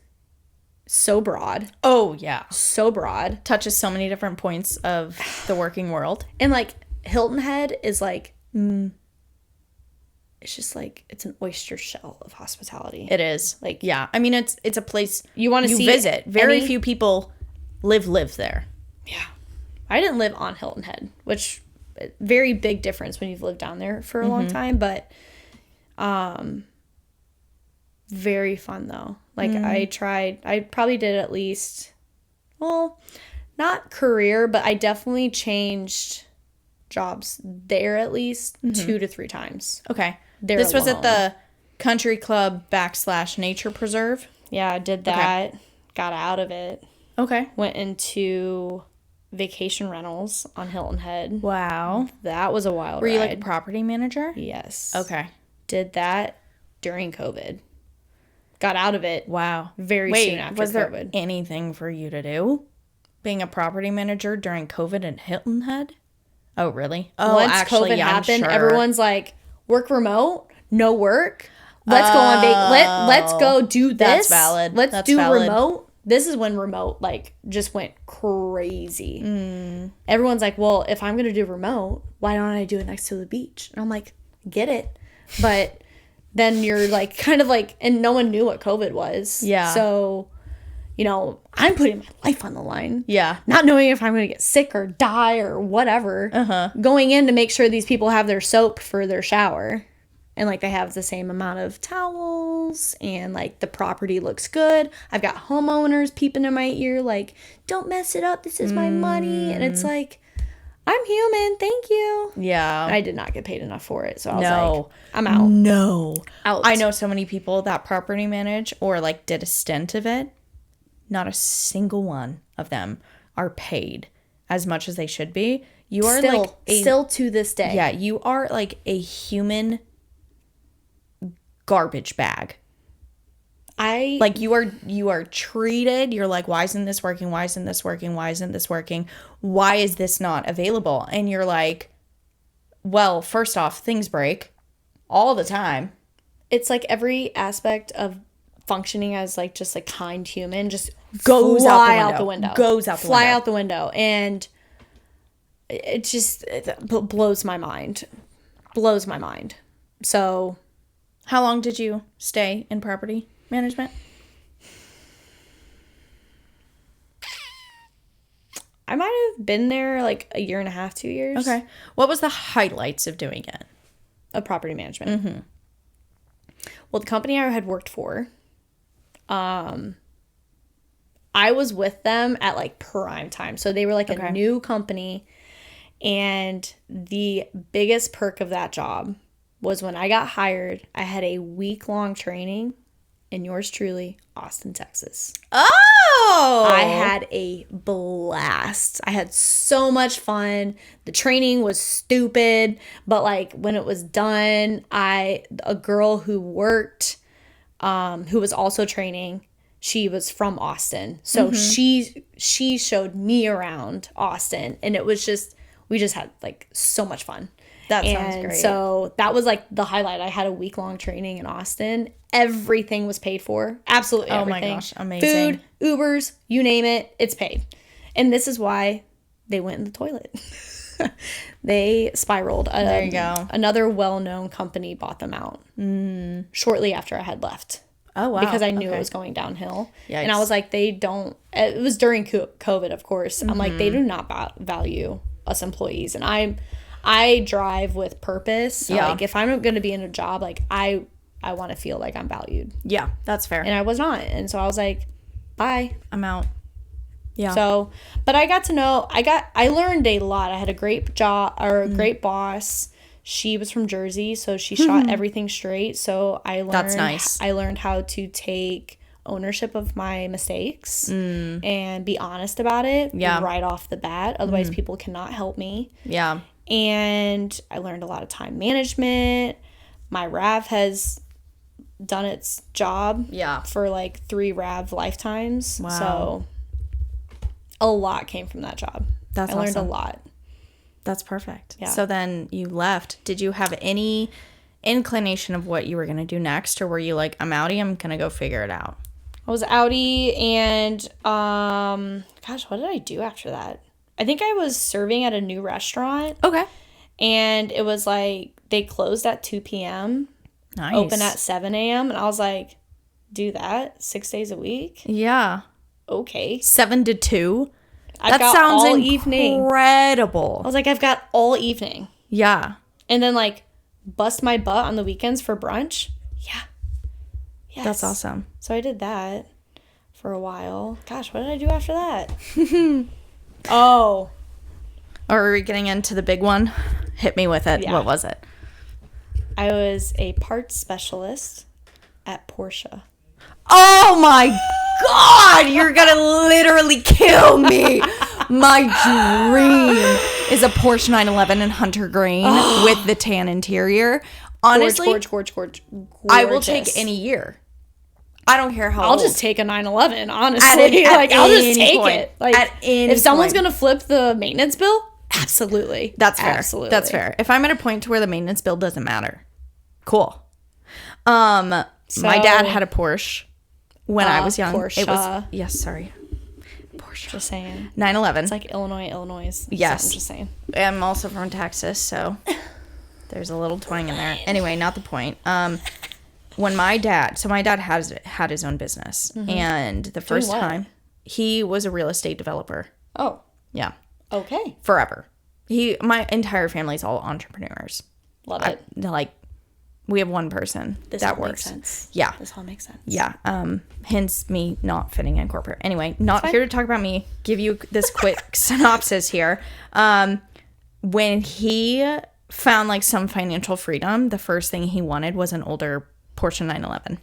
B: so broad.
A: Oh, yeah.
B: So broad.
A: Touches so many different points of the working world.
B: And like Hilton Head is like, it's just like, it's an oyster shell of hospitality.
A: It is.
B: Like,
A: yeah. I mean, it's a place
B: you want to see
A: visit. Very few people live there.
B: Yeah. I didn't live on Hilton Head, which very big difference when you've lived down there for a long time, but very fun though. Like I probably did at least, well, not career, but I definitely changed jobs there at least 2 to 3 times.
A: Okay.
B: There
A: this was at
B: alone.
A: the country club / nature preserve.
B: Yeah, I did that. Got out of it.
A: Okay.
B: Went into vacation rentals on Hilton Head.
A: Wow.
B: That was a wild
A: Were you
B: ride.
A: like a property manager?
B: Yes.
A: Okay.
B: Did that during COVID. Got out of it.
A: Wow.
B: Very soon after
A: was
B: COVID.
A: there anything for you to do? Being a property manager during COVID in Hilton Head? Oh, really? Oh,
B: Once
A: actually,
B: COVID
A: yeah, I'm
B: happened,
A: sure.
B: everyone's like, work remote, no work. Let's go on let's go do this.
A: That's valid.
B: Let's
A: That's
B: do
A: valid.
B: remote. This is when remote like just went crazy. Everyone's like, well, if I'm gonna do remote, why don't I do it next to the beach? And I'm like, get it, but then you're like kind of like, and no one knew what COVID was.
A: Yeah.
B: So, you know, I'm putting my life on the line.
A: Yeah.
B: Not knowing if I'm going to get sick or die or whatever. Going in to make sure these people have their soap for their shower. And, like, they have the same amount of towels. And, like, the property looks good. I've got homeowners peeping in my ear, like, don't mess it up. This is my money. And it's like, I'm human. Thank you.
A: Yeah.
B: I did not get paid enough for it. So I was
A: No.
B: like, I'm out.
A: No.
B: Out.
A: I know so many people that property manage or, like, did a stint of it. Not a single one of them are paid as much as they should be. You are
B: still to this day.
A: Yeah, you are like a human garbage bag. Like you are treated, you're like, why isn't this working? Why isn't this working? Why isn't this working? Why is this not available? And you're like, well, first off, things break all the time.
B: It's like every aspect of functioning as like just a kind human just
A: Goes
B: out the window.
A: Goes out the
B: fly
A: window.
B: out the window. And it blows my mind. Blows my mind. So
A: How long did you stay in property management?
B: I might have been there like a year and a half, 2 years.
A: Okay. What was the highlights of doing it?
B: Of property management. Well, the company I had worked for, I was with them at like prime time. So they were like a new company. And the biggest perk of that job was when I got hired, I had a week-long training in yours truly, Austin, Texas.
A: Oh!
B: I had a blast. I had so much fun. The training was stupid, but like when it was done, a girl who worked, who was also training, she was from Austin. So she showed me around Austin, and it was just, we just had like so much fun.
A: That sounds great.
B: So that was like the highlight. I had a week-long training in Austin. Everything was paid for. Absolutely everything.
A: Oh my gosh, amazing.
B: Food, Ubers, you name it, it's paid. And this is why they went in the toilet. They spiraled.
A: There you go.
B: Another well-known company bought them out shortly after I had left.
A: Oh, wow.
B: Because I knew it was going downhill.
A: Yikes.
B: And I was like, they don't, it was during COVID, of course. I'm like, they do not value us employees. And I drive with purpose. So
A: Yeah.
B: like if I'm going to be in a job, like I want to feel like I'm valued.
A: Yeah, that's fair.
B: And I was not. And so I was like, bye.
A: I'm out. Yeah.
B: So, but I got to know, I learned a lot. I had a great job or a great boss. She was from Jersey, so she shot everything straight. So I learned,
A: That's nice.
B: I learned how to take ownership of my mistakes and be honest about it right off the bat. Otherwise, people cannot help me.
A: Yeah.
B: And I learned a lot of time management. My RAV has done its job for like 3 RAV lifetimes.
A: Wow.
B: So a lot came from that job.
A: That's
B: I learned
A: awesome.
B: a lot.
A: That's perfect.
B: Yeah.
A: So then you left. Did you have any inclination of what you were going to do next? Or were you like, I'm outie, I'm going to go figure it out?
B: I was outie and, gosh, what did I do after that? I think I was serving at a new restaurant.
A: Okay.
B: And it was like, they closed at 2 p.m.
A: Nice.
B: Open at 7 a.m. And I was like, do that 6 days a week?
A: Yeah.
B: Okay.
A: 7 to 2.
B: I've
A: That
B: got
A: sounds
B: all evening.
A: incredible.
B: I was like, I've got all evening.
A: Yeah.
B: And then, like, bust my butt on the weekends for brunch. Yeah. Yes.
A: That's awesome.
B: So I did that for a while. Gosh, what did I do after that? Oh.
A: Are we getting into the big one? Hit me with it.
B: Yeah.
A: What was it?
B: I was a parts specialist at Porsche.
A: Oh my God! You're gonna literally kill me. My dream is a Porsche 911 in hunter green with the tan interior. Honestly,
B: Gorgeous.
A: I will take any year. I don't care how
B: I'll
A: old.
B: just take a 911, honestly. Like, I'll just take it. Like,
A: at any
B: if someone's
A: point.
B: going to flip the maintenance bill, absolutely.
A: That's fair.
B: Absolutely.
A: That's fair. If I'm at a point to where the maintenance bill doesn't matter. Cool. My dad had a Porsche when I was young.
B: Porsche.
A: It was, yes, sorry. Porsche.
B: Just saying.
A: 911.
B: It's like Illinois.
A: Yes.
B: So I'm just saying.
A: I'm also from Texas, so there's a little twang in there. Anyway, not the point. When my dad had his own business, and the first time he was a real estate developer.
B: Oh.
A: Yeah.
B: Okay.
A: Forever. My entire family's all entrepreneurs.
B: Love it.
A: We have one person that works.
B: Makes sense.
A: Yeah.
B: This all makes sense.
A: Yeah. Hence me not fitting in corporate. Anyway, not here to talk about me. Give you this quick synopsis here. When he found like some financial freedom, the first thing he wanted was an older Porsche 911.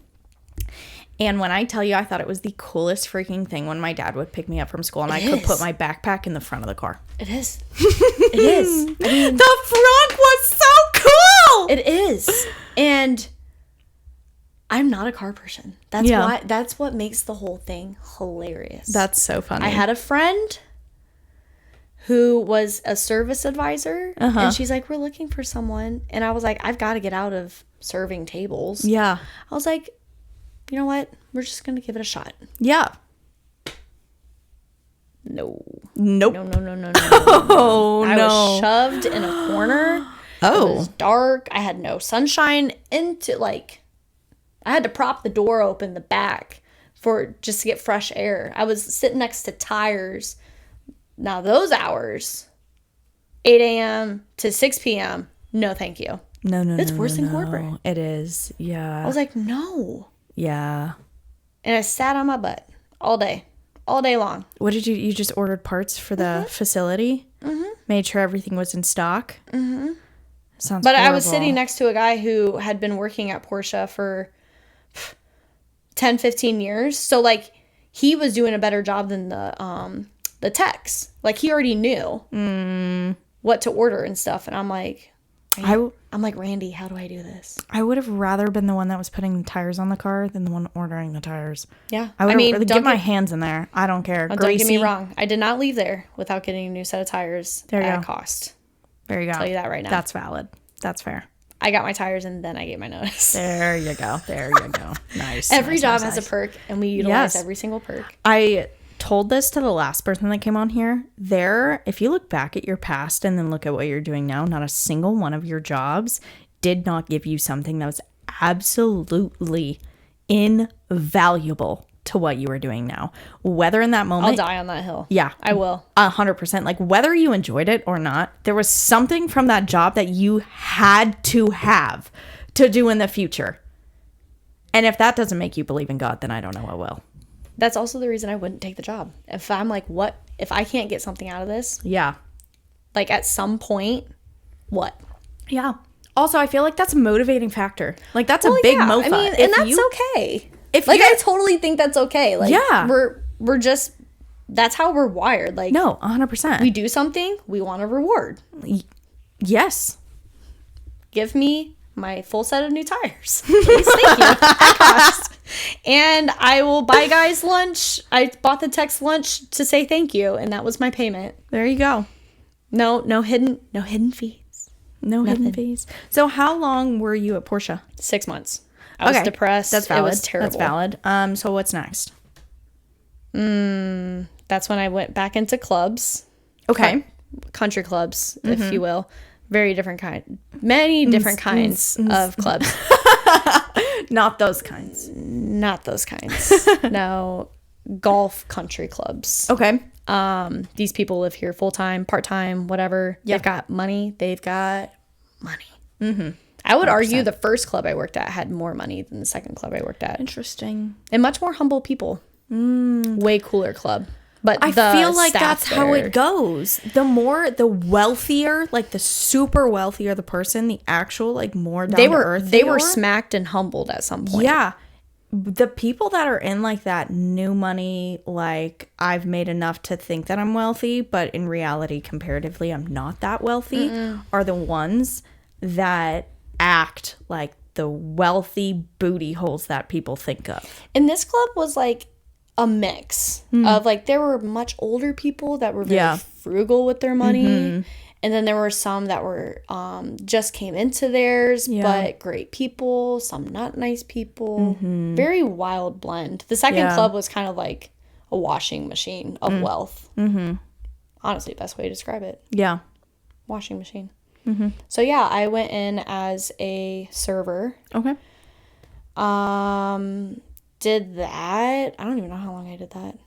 A: And when I tell you, I thought it was the coolest freaking thing when my dad would pick me up from school and I could put my backpack in the front of the car.
B: It is. It is. I mean,
A: the front was so cool.
B: It is. And I'm not a car person. That's what makes the whole thing hilarious.
A: That's so funny.
B: I had a friend who was a service advisor, and she's like, we're looking for someone. And I was like, I've got to get out of serving tables.
A: Yeah.
B: I was like, you know what? We're just going to give it a shot.
A: Yeah.
B: No.
A: Nope.
B: No.
A: Oh,
B: I
A: no.
B: was shoved in a corner.
A: Oh.
B: It was dark. I had no sunshine I had to prop the door open the back just to get fresh air. I was sitting next to tires. Now those hours, 8 a.m. to 6 p.m., no thank you.
A: No.
B: It's worse than corporate.
A: It is. Yeah.
B: I was like, no.
A: Yeah.
B: And I sat on my butt all day long.
A: What did you just ordered parts for the facility? Mm-hmm. Made sure everything was in stock? Mm-hmm. Sounds
B: But
A: horrible.
B: I was sitting next to a guy who had been working at Porsche for 10, 15 years. So, like, he was doing a better job than the techs. Like, he already knew what to order and stuff. And I'm like, Randy, how do I do this?
A: I would have rather been the one that was putting the tires on the car than the one ordering the tires.
B: Yeah.
A: I would get my hands in there. I don't care.
B: Don't get me wrong. I did not leave there without getting a new set of tires at cost.
A: There you go.
B: I'll tell you that right now.
A: That's valid. That's fair.
B: I got my tires and then I gave my notice.
A: There you go. Nice.
B: Every job has a perk, and we utilize every single perk.
A: I told this to the last person that came on here. If you look back at your past and then look at what you're doing now, not a single one of your jobs did not give you something that was absolutely invaluable to what you were doing now. Whether in that moment,
B: I'll die on that hill.
A: Yeah,
B: I will.
A: 100%. Like, whether you enjoyed it or not, there was something from that job that you had to have to do in the future. And if that doesn't make you believe in God, then I don't know what will.
B: That's also the reason I wouldn't take the job. If I'm like, what? If I can't get something out of this?
A: Yeah.
B: Like, at some point, what?
A: Yeah. Also, I feel like that's a motivating factor. Like, that's a big mofa.
B: I mean, and that's okay. I totally think that's okay. Like,
A: yeah.
B: we're just, that's how we're wired. Like,
A: no, 100%.
B: We do something, we want a reward.
A: Yes.
B: Give me my full set of new tires. Please, thank you. At cost. And I will buy guys lunch. I bought the tech's lunch to say thank you, and that was my payment.
A: There you go.
B: No hidden fees.
A: No hidden fees. So how long were you at Porsche?
B: 6 months. I was depressed.
A: That's valid.
B: It was terrible.
A: That's valid. So what's next?
B: That's when I went back into clubs.
A: Okay.
B: Country clubs, if you will. Very different many different kinds of clubs.
A: Not those kinds.
B: Not those kinds. No, golf country clubs.
A: Okay.
B: These people live here full-time, part-time, whatever.
A: Yep.
B: They've got money. Mm-hmm. I would
A: 100%.
B: argue the first club I worked at had more money than the second club I worked at.
A: Interesting.
B: And much more humble people. Way cooler club. But
A: I feel like that's how it goes. The wealthier, like the super wealthier the person, the actual like more down to earth
B: they were smacked and humbled at some point.
A: Yeah. The people that are in like that new money, like I've made enough to think that I'm wealthy, but in reality, comparatively, I'm not that wealthy, are the ones that act like the wealthy booty holes that people think of.
B: And this club was like a mix of like, there were much older people that were very frugal with their money. And then there were some that were just came into theirs, but great people, some not nice people. Very wild blend. The second club was kind of like a washing machine of wealth. Honestly, best way to describe it.
A: Yeah.
B: Washing machine. So yeah, I went in as a server.
A: Okay.
B: Did that. I don't even know how long I did that.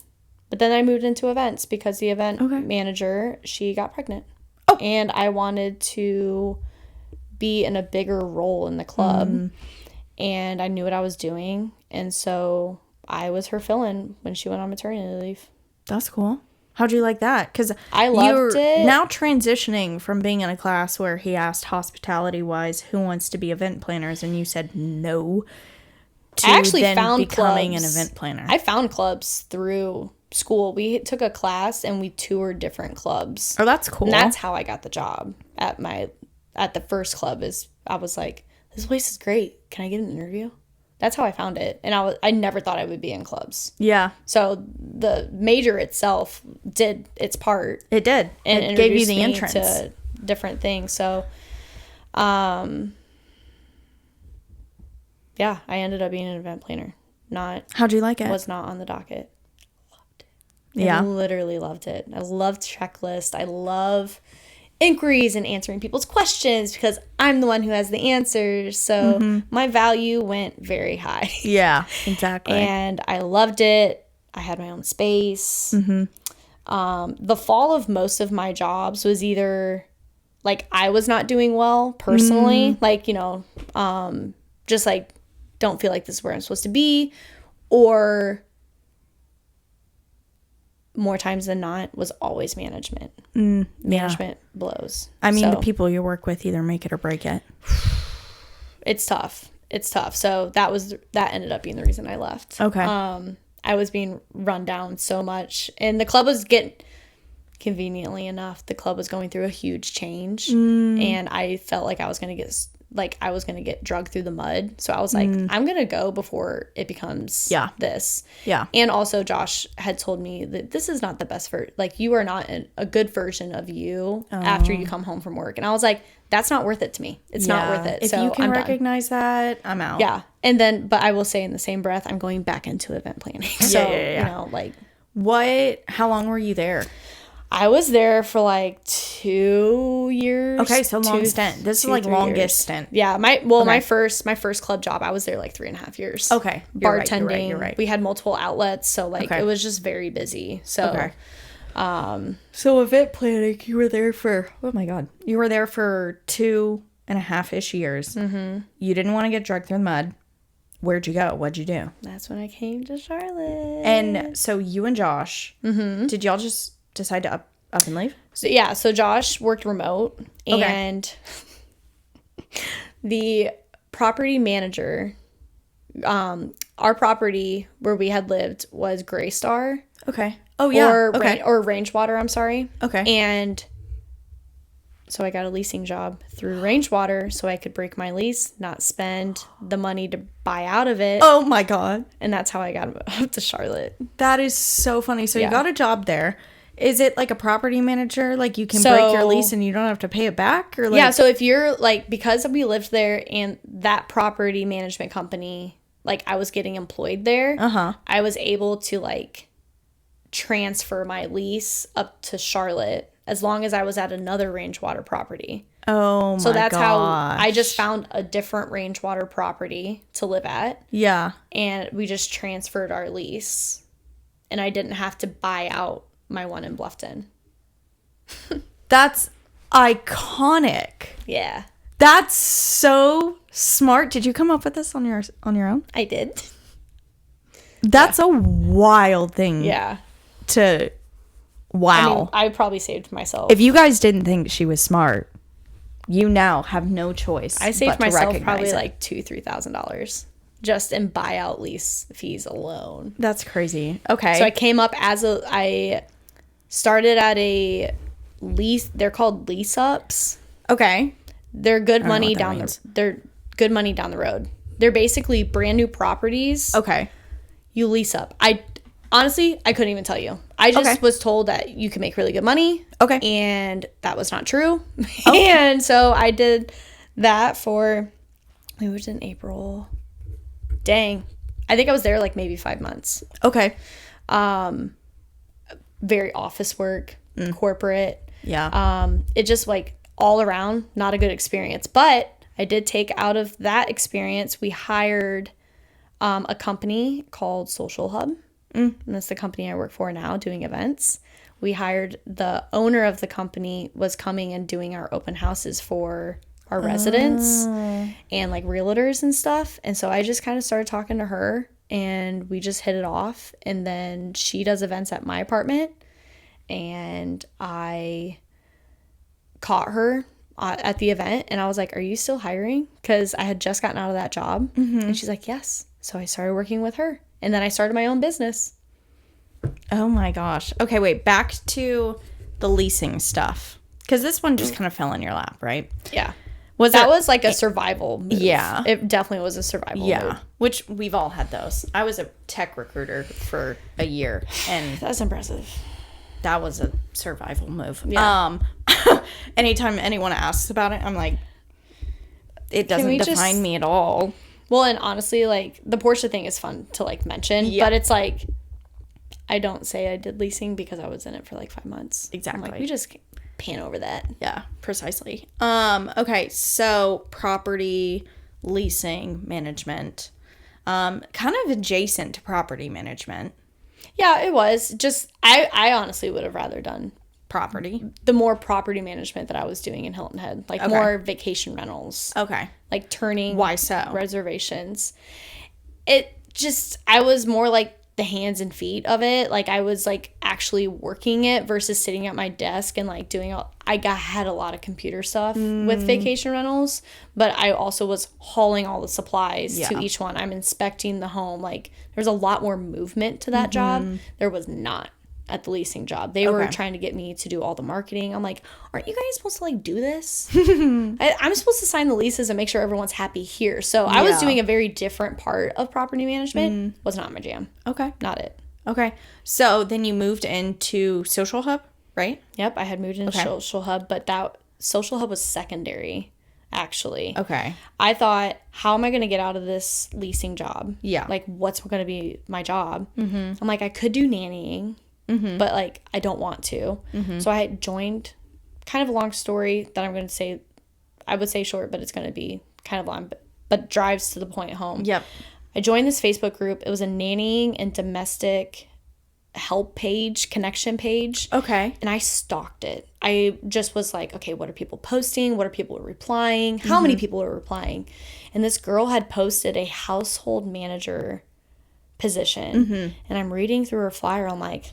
B: But then I moved into events because the event manager, she got pregnant. Oh. And I wanted to be in a bigger role in the club. And I knew what I was doing. And so I was her fill-in when she went on maternity leave.
A: That's cool. How'd you like that? Because
B: I loved it.
A: Now transitioning from being in a class where he asked hospitality-wise who wants to be event planners, and you said no, to
B: I actually
A: then
B: found
A: becoming
B: clubs.
A: an event planner.
B: I found clubs through school. We took a class and we toured different clubs.
A: Oh, that's cool.
B: And that's how I got the job at the first club. Is I was like, this place is great. Can I get an interview? That's how I found it. And I never thought I would be in clubs.
A: Yeah.
B: So the major itself did its part.
A: It did.
B: And
A: it gave you the
B: me
A: entrance
B: to different things. So, yeah, I ended up being an event planner.
A: How'd you like it?
B: Was not on the docket. Loved it.
A: Yeah.
B: I literally loved it. I loved checklist. I love inquiries and answering people's questions because I'm the one who has the answers. So my value went very high.
A: Yeah, exactly.
B: And I loved it. I had my own space. The fall of most of my jobs was either like I was not doing well personally, like, you know, just like don't feel like this is where I'm supposed to be, or more times than not was always management. Management blows.
A: I mean, the people you work with either make it or break it.
B: It's tough. So that ended up being the reason I left.
A: Okay.
B: I was being run down so much, and the club was conveniently enough, the club was going through a huge change, and I felt like I was going to get dragged through the mud. So I was like, I'm going to go before it becomes this. Yeah. And also Josh had told me that this is not the best you are not a good version of you after you come home from work. And I was like, that's not worth it to me. It's not worth it.
A: If
B: so
A: you can
B: I'm
A: recognize that, I'm out.
B: Yeah. And then, but I will say in the same breath, I'm going back into event planning. So, you know, like.
A: How long were you there?
B: I was there for like 2 years.
A: Okay, so long stint. This is like longest stint.
B: Yeah, my first club job, I was there like 3.5 years.
A: Okay,
B: bartending.
A: You're right.
B: We had multiple outlets, so like it was just very busy. So,
A: so event planning, you were there for 2.5-ish years. You didn't want to get dragged through the mud. Where'd you go? What'd you do?
B: That's when I came to Charlotte.
A: And so you and Josh, did y'all just decide to up and leave?
B: So Josh worked remote, and the property manager, our property where we had lived was Gray Star.
A: Okay. Oh yeah.
B: Or Rangewater, I'm sorry.
A: Okay.
B: And so I got a leasing job through Rangewater so I could break my lease, not spend the money to buy out of it.
A: Oh my God.
B: And that's how I got up to Charlotte.
A: That is so funny. So you got a job there. Is it like a property manager? Like you can break your lease and you don't have to pay it back? Or like...
B: Yeah, so if you're like, because we lived there and that property management company, like I was getting employed there, I was able to like transfer my lease up to Charlotte as long as I was at another Rangewater property.
A: Oh my gosh.
B: So that's how I just found a different Rangewater property to live at.
A: Yeah.
B: And we just transferred our lease. And I didn't have to buy out my one in Bluffton.
A: That's iconic.
B: Yeah.
A: That's so smart. Did you come up with this on your own?
B: I did.
A: That's a wild thing.
B: Yeah.
A: Wow.
B: I probably saved myself.
A: If you guys didn't think she was smart, you now have no choice.
B: I saved
A: but to
B: myself
A: recognize
B: probably
A: it.
B: like $2,000-$3,000 just in buyout lease fees alone.
A: That's crazy. Okay.
B: So I came up I started at a lease. They're called lease ups.
A: Okay.
B: They're good money
A: they're
B: good money down the road. They're basically brand new properties.
A: Okay.
B: You lease up. Honestly, I couldn't even tell you. I just was told that you can make really good money.
A: Okay.
B: And that was not true. Okay. And so I did that for, it was in April. Dang. I think I was there like maybe 5 months.
A: Okay.
B: Very office work, corporate.
A: Yeah.
B: It just like all around, not a good experience. But I did take out of that experience, we hired a company called Social Hub. And that's the company I work for now, doing events. We hired the owner of the company was coming and doing our open houses for our residents and like realtors and stuff. And so I just kind of started talking to her and we just hit it off. And then she does events at my apartment and I caught her at the event and I was like, are you still hiring? Because I had just gotten out of that job. And she's like, yes. So I started working with her. And then I started my own business.
A: Oh my gosh. Okay, wait. Back to the leasing stuff. Because this one just kind of fell in your lap, right?
B: Yeah. That was like a survival move.
A: Yeah.
B: It definitely was a survival move.
A: Which we've all had those. I was a tech recruiter for a year. And
B: that's impressive.
A: that was a survival move.
B: Yeah.
A: Anytime anyone asks about it, I'm like, it doesn't define me at all.
B: Well, and honestly, like, the Porsche thing is fun to, like, mention.
A: Yeah.
B: But it's, like, I don't say I did leasing because I was in it for, like, 5 months.
A: Exactly.
B: I'm like, we just pan over that.
A: Yeah, precisely. Okay, so property leasing management. Kind of adjacent to property management.
B: Yeah, it was. Just, I honestly would have rather done
A: Property.
B: the more property management that I was doing in Hilton Head. Like, more vacation rentals.
A: Okay.
B: Like, turning
A: Why so?
B: reservations. It just, I was more like the hands and feet of it. Like, I was like actually working it versus sitting at my desk and like doing had a lot of computer stuff with vacation rentals, but I also was hauling all the supplies to each one. I'm inspecting the home. Like, there's a lot more movement to that job. There was not at the leasing job. They were trying to get me to do all the marketing. I'm like, aren't you guys supposed to like do this? I'm supposed to sign the leases and make sure everyone's happy here. So I was doing a very different part of property management. Was not my jam.
A: Okay.
B: Not it.
A: Okay. So then you moved into Social Hub, right?
B: Yep. I had moved into Social Hub, but that Social Hub was secondary, actually.
A: Okay.
B: I thought, how am I going to get out of this leasing job?
A: Yeah.
B: Like, what's going to be my job? I'm like, I could do nannying. But like I don't want to. So I joined, kind of a long story that I'm going to say, I would say short, but it's going to be kind of long, but drives to the point home.
A: Yep.
B: I joined this Facebook group. It was a nannying and domestic help page, connection page.
A: Okay.
B: And I stalked it. I just was like, okay, what are people posting? What are people replying? How many people are replying? And this girl had posted a household manager position. And I'm reading through her flyer. I'm like,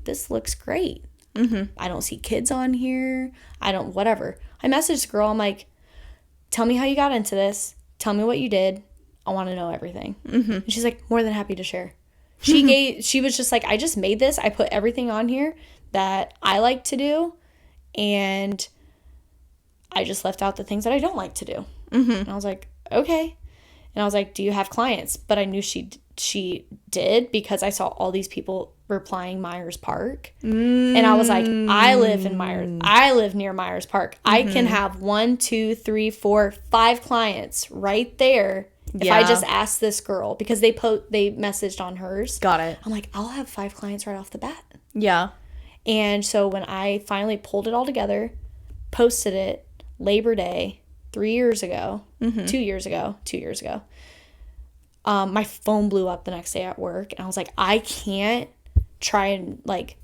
B: this looks great. I don't see kids on here. Whatever. I messaged the girl. I'm like, tell me how you got into this. Tell me what you did. I want to know everything. And she's like, more than happy to share. She was just like, I just made this. I put everything on here that I like to do. And I just left out the things that I don't like to do. And I was like, okay. And I was like, do you have clients? But I knew she did because I saw all these people replying Myers Park. And I was like, I live near Myers Park. I can have 1, 2, 3, 4, 5 clients right there if I just ask this girl, because they messaged on hers.
A: Got it.
B: I'm like, I'll have 5 clients right off the bat.
A: Yeah.
B: And so when I finally pulled it all together, posted it Labor Day 2 years ago, my phone blew up the next day at work, and I was like, I can't try and like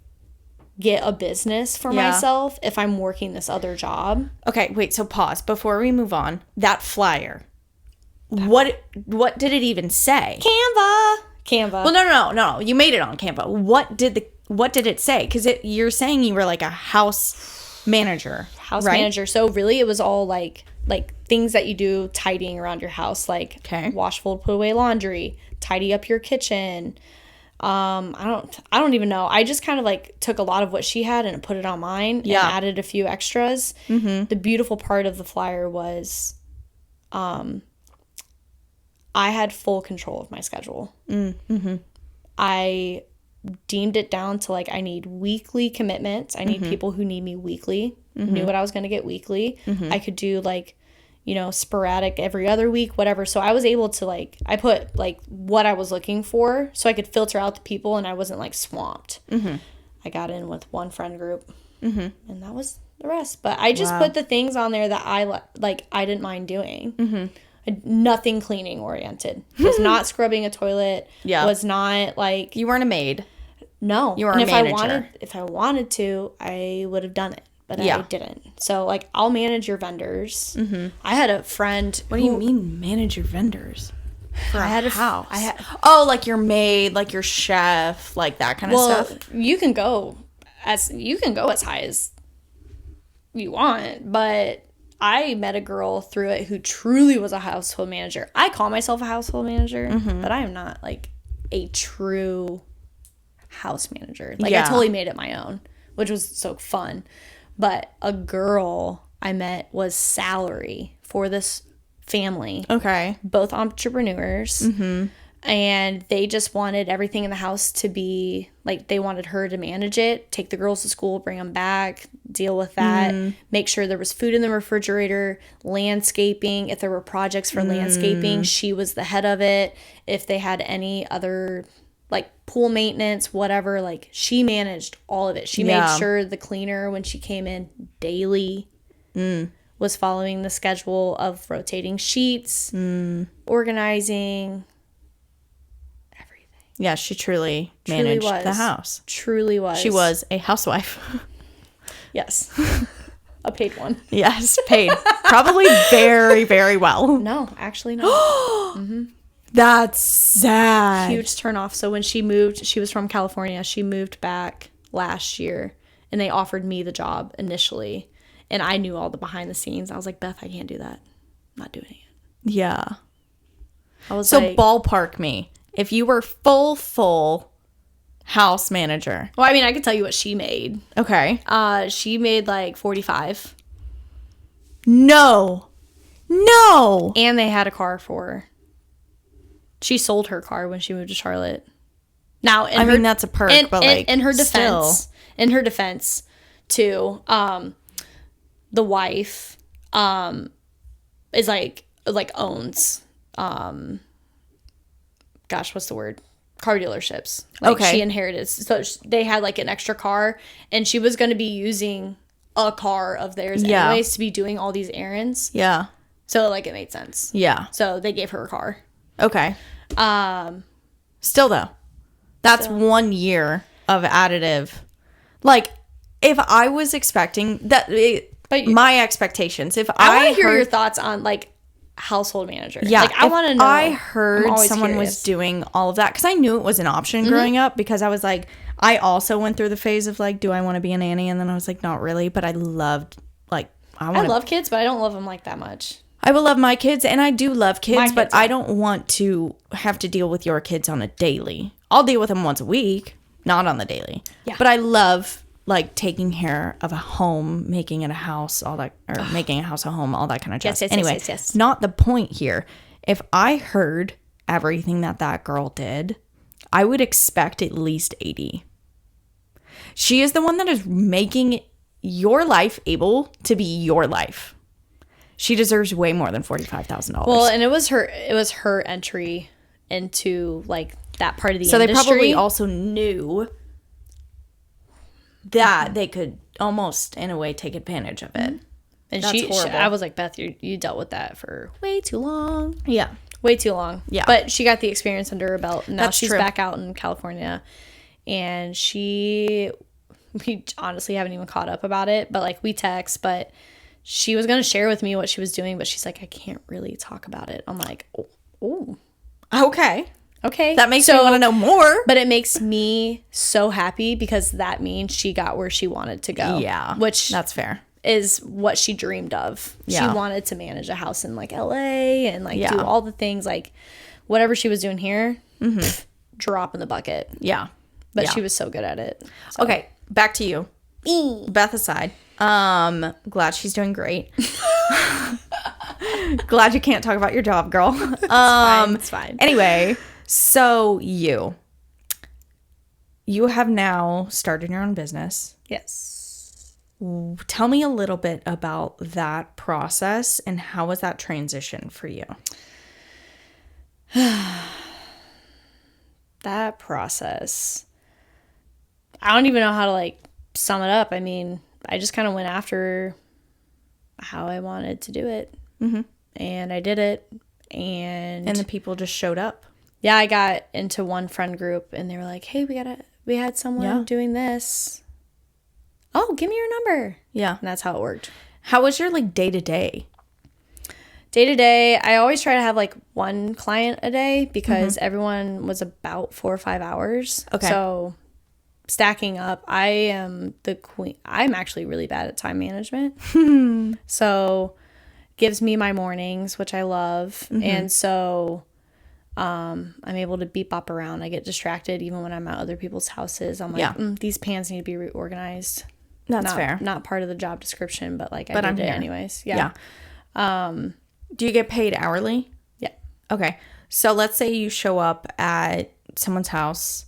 B: get a business for myself if I'm working this other job.
A: Okay, wait, so pause. Before we move on, that flyer, what did it even say?
B: Canva.
A: Well, no. You made it on Canva. What did it say? Because you're saying you were like a house manager.
B: Manager. So really it was all like things that you do tidying around your house, like wash, fold, put away laundry, tidy up your kitchen. I don't even know. I just kind of like took a lot of what she had and put it on mine and added a few extras. Mm-hmm. The beautiful part of the flyer was, I had full control of my schedule. Mm-hmm. I deemed it down to like, I need weekly commitments. I need people who need me weekly. Mm-hmm. Knew what I was going to get weekly. Mm-hmm. I could do like, sporadic every other week, whatever. So I was able to like, I put like what I was looking for so I could filter out the people and I wasn't like swamped. Mm-hmm. I got in with one friend group and that was the rest. But I just put the things on there that I didn't mind doing. Mm-hmm. Nothing cleaning oriented. Was not scrubbing a toilet. Yeah. Was not like...
A: You weren't a maid.
B: No.
A: You were a manager.
B: If I wanted to, I would have done it. But I didn't. So, like, I'll manage your vendors. Mm-hmm. I had a friend...
A: What do you mean, manage your vendors? For a house? Like your maid, like your chef, like that kind of stuff?
B: Well, you can go as high as you want, but I met a girl through it who truly was a household manager. I call myself a household manager, but I am not, like, a true house manager. Like, I totally made it my own, which was so fun. But a girl I met was salary for this family. Okay. Both entrepreneurs. Mm-hmm. And they just wanted everything in the house to be, like, they wanted her to manage it, take the girls to school, bring them back, deal with that, make sure there was food in the refrigerator, landscaping. If there were projects for landscaping, she was the head of it. If they had any other... like pool maintenance, whatever, like she managed all of it. She made sure the cleaner when she came in daily was following the schedule of rotating sheets, organizing, everything.
A: Yeah, she truly managed the house.
B: Truly was.
A: She was a housewife.
B: Yes. A paid one.
A: Yes, paid. Probably very, very well.
B: No, actually not. Mm-hmm.
A: That's sad.
B: Huge turnoff. So when she moved, she was from California. She moved back last year and they offered me the job initially. And I knew all the behind the scenes. I was like, Beth, I can't do that. I'm not doing it.
A: Yeah. I was so ballpark me. If you were full house manager.
B: Well, I mean, I could tell you what she made.
A: Okay.
B: She made like 45.
A: No.
B: And they had a car for her. She sold her car when she moved to Charlotte. Now,
A: I mean, that's a perk, but like,
B: in her defense, too, the wife, is like owns, what's the word? Car dealerships. Like, okay. She inherited, so they had like an extra car, and she was going to be using a car of theirs anyways to be doing all these errands. Yeah. So like it made sense. Yeah. So they gave her a car. Okay.
A: Still though, that's 1 year of additive. Like, if I was expecting that, my expectations. If
B: I want to hear your thoughts on like household manager. Yeah, like I want to know.
A: I heard someone was doing all of that because I knew it was an option growing up. Because I was like, I also went through the phase of like, do I want to be a nanny? And then I was like, not really. But I loved like
B: I love kids, but I don't love them like that much.
A: I will love my kids, and I do love kids, but I don't want to have to deal with your kids on a daily. I'll deal with them once a week, not on the daily. Yeah. But I love, like, taking care of a home, making it a house, all that, or making a house a home, all that kind of jazz. Yes. Not the point here. If I heard everything that girl did, I would expect at least 80. She is the one that is making your life able to be your life. She deserves way more than $45,000.
B: Well, and it was her entry into like that part of the industry.
A: So they probably also knew that they could almost in a way take advantage of it.
B: And I was like, Beth, you dealt with that for way too long. Yeah. Way too long. Yeah. But she got the experience under her belt. And now she's back out in California. And she we honestly haven't even caught up about it, but like we text, but she was going to share with me what she was doing, but she's like, I can't really talk about it. I'm like, oh.
A: Okay.
B: Okay.
A: That makes me want to know more.
B: But it makes me so happy because that means she got where she wanted to go.
A: Yeah.
B: Which
A: that's fair.
B: Is what she dreamed of.
A: Yeah.
B: She wanted to manage a house in like LA and like do all the things, like whatever she was doing here, drop in the bucket.
A: Yeah.
B: But she was so good at it. So.
A: Okay. Back to you. Beth aside. Glad she's doing great. Glad you can't talk about your job, girl.
B: It's fine.
A: Anyway, so you have now started your own business.
B: Yes.
A: Tell me a little bit about that process and how was that transition for you?
B: That process. I don't even know how to like sum it up. I mean, I just kind of went after how I wanted to do it. And I did it. And
A: the people just showed up.
B: Yeah, I got into one friend group and they were like, hey, we had someone doing this. Oh, give me your number.
A: Yeah.
B: And that's how it worked.
A: How was your like day to day?
B: Day to day, I always try to have like one client a day because everyone was about 4 or 5 hours.
A: Okay.
B: So stacking up, I am the queen. I'm actually really bad at time management. So gives me my mornings, which I love. And so I'm able to beep bop around. I get distracted even when I'm at other people's houses. I'm like, these pans need to be reorganized.
A: That's fair.
B: Not part of the job description, but like I did it anyways. Yeah.
A: Do you get paid hourly?
B: Yeah.
A: Okay. So let's say you show up at someone's house.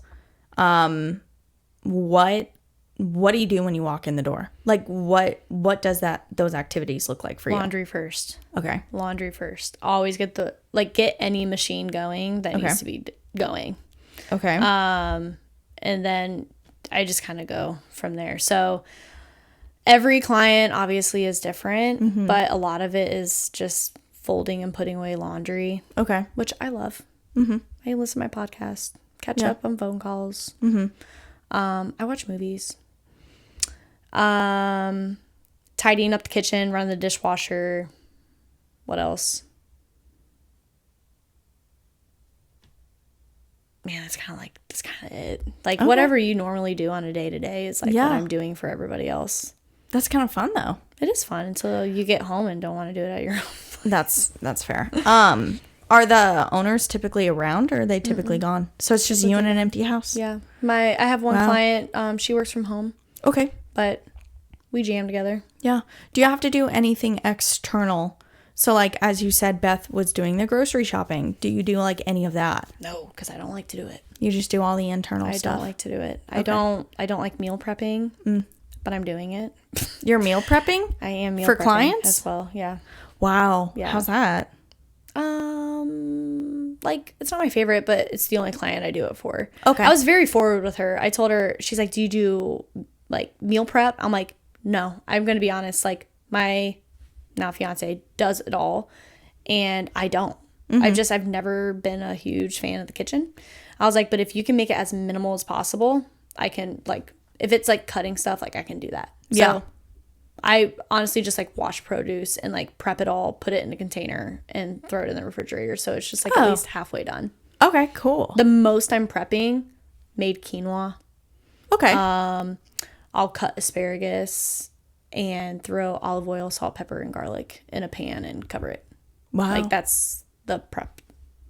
A: What do you do when you walk in the door? Like what does those activities look like for you?
B: Laundry first.
A: Okay.
B: Laundry first. Always get any machine going that needs to be going.
A: Okay.
B: And then I just kind of go from there. So every client obviously is different, but a lot of it is just folding and putting away laundry.
A: Okay.
B: Which I love. I listen to my podcast, catch up on phone calls. I watch movies. Tidying up the kitchen, run the dishwasher. What else? Man, that's kind of it. Like whatever you normally do on a day to day is like what I'm doing for everybody else.
A: That's kind of fun though.
B: It is fun until you get home and don't want to do it at your home.
A: That's fair. Are the owners typically around or are they typically gone? So it's just you in an empty house?
B: Yeah. I have one client, she works from home.
A: Okay.
B: But we jam together.
A: Yeah. Do you have to do anything external? So like as you said, Beth was doing the grocery shopping. Do you do like any of that?
B: No, because I don't like to do it.
A: You just do all the internal stuff?
B: I don't like to do it. Okay. I don't like meal prepping, but I'm doing it.
A: You're meal prepping?
B: I am meal
A: for
B: prepping
A: clients
B: as well. Yeah.
A: Wow. Yeah. How's that?
B: Like it's not my favorite, but it's the only client I do it for.
A: Okay.
B: I was very forward with her. I told her, she's like, do you do like meal prep? I'm like, no, I'm going to be honest. Like my now fiance does it all and I don't. I've never been a huge fan of the kitchen. I was like, but if you can make it as minimal as possible, I can like, if it's like cutting stuff, like I can do that.
A: Yeah.
B: So I honestly just like wash produce and like prep it all, put it in a container and throw it in the refrigerator. So it's just like at least halfway done.
A: Okay, cool.
B: The most I'm prepping, made quinoa.
A: Okay.
B: I'll cut asparagus and throw olive oil, salt, pepper, and garlic in a pan and cover it.
A: Wow.
B: Like that's the prep.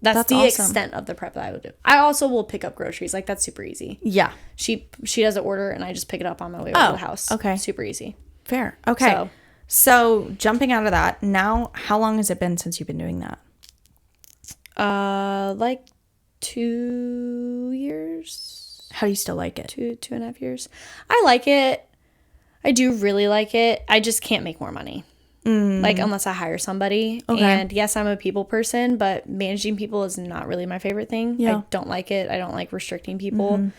B: That's the
A: awesome.
B: extent of the prep that I would do. I also will pick up groceries. Like that's super easy.
A: Yeah.
B: She does an order and I just pick it up on my way over to the house.
A: Okay.
B: Super easy.
A: Fair. Okay. So jumping out of that, now how long has it been since you've been doing that?
B: Like 2 years.
A: How do you still like it?
B: 2.5 years. I like it. I do really like it. I just can't make more money. Like unless I hire somebody. Okay. And yes, I'm a people person, but managing people is not really my favorite thing. Yeah. I don't like it. I don't like restricting people.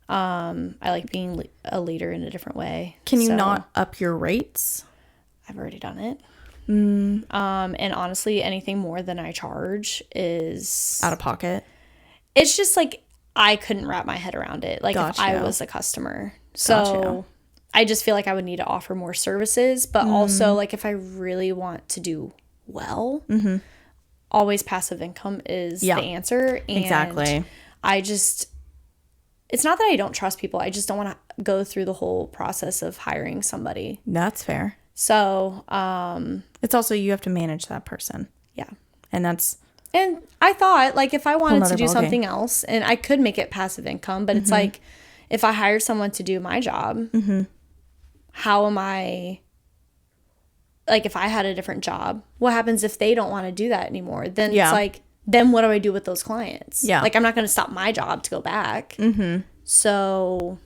B: I like being a leader in a different way.
A: Can you not up your rates?
B: I've already done it. And honestly, anything more than I charge is
A: out of pocket.
B: It's just like I couldn't wrap my head around it. Like if I was a customer, So
A: Gotcha.
B: I just feel like I would need to offer more services, but also like if I really want to do well, always passive income is the answer. And
A: Exactly.
B: It's not that I don't trust people. I just don't want to go through the whole process of hiring somebody.
A: That's fair.
B: So,
A: It's also you have to manage that person.
B: yeah.
A: And that's
B: And I thought, like, if I wanted
A: nother
B: to do
A: ballgame.
B: something else, and I could make it passive income, but it's like, if I hired someone to do my job, how am I, like, if I had a different job, what happens if they don't want to do that anymore? Then it's like, then what do I do with those clients?
A: Yeah.
B: Like, I'm not going to stop my job to go back. So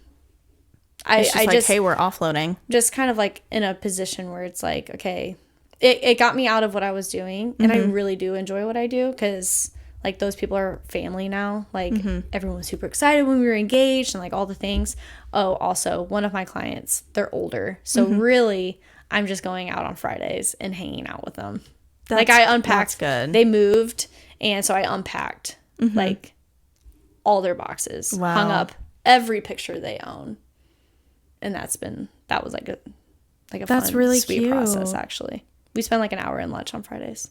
A: it's just
B: I
A: like,
B: just,
A: hey, we're offloading.
B: just kind of like in a position where it's like, okay, it got me out of what I was doing, and I really do enjoy what I do, because like those people are family now. Like everyone was super excited when we were engaged and like all the things. Oh, also one of my clients, they're older, so really I'm just going out on Fridays and hanging out with them. Like I unpacked.
A: That's good.
B: They moved, and so I unpacked like all their boxes, hung up every picture they own, and that was like a
A: That's
B: fun,
A: really
B: sweet
A: cute.
B: process. Actually, we spend like an hour in lunch on Fridays.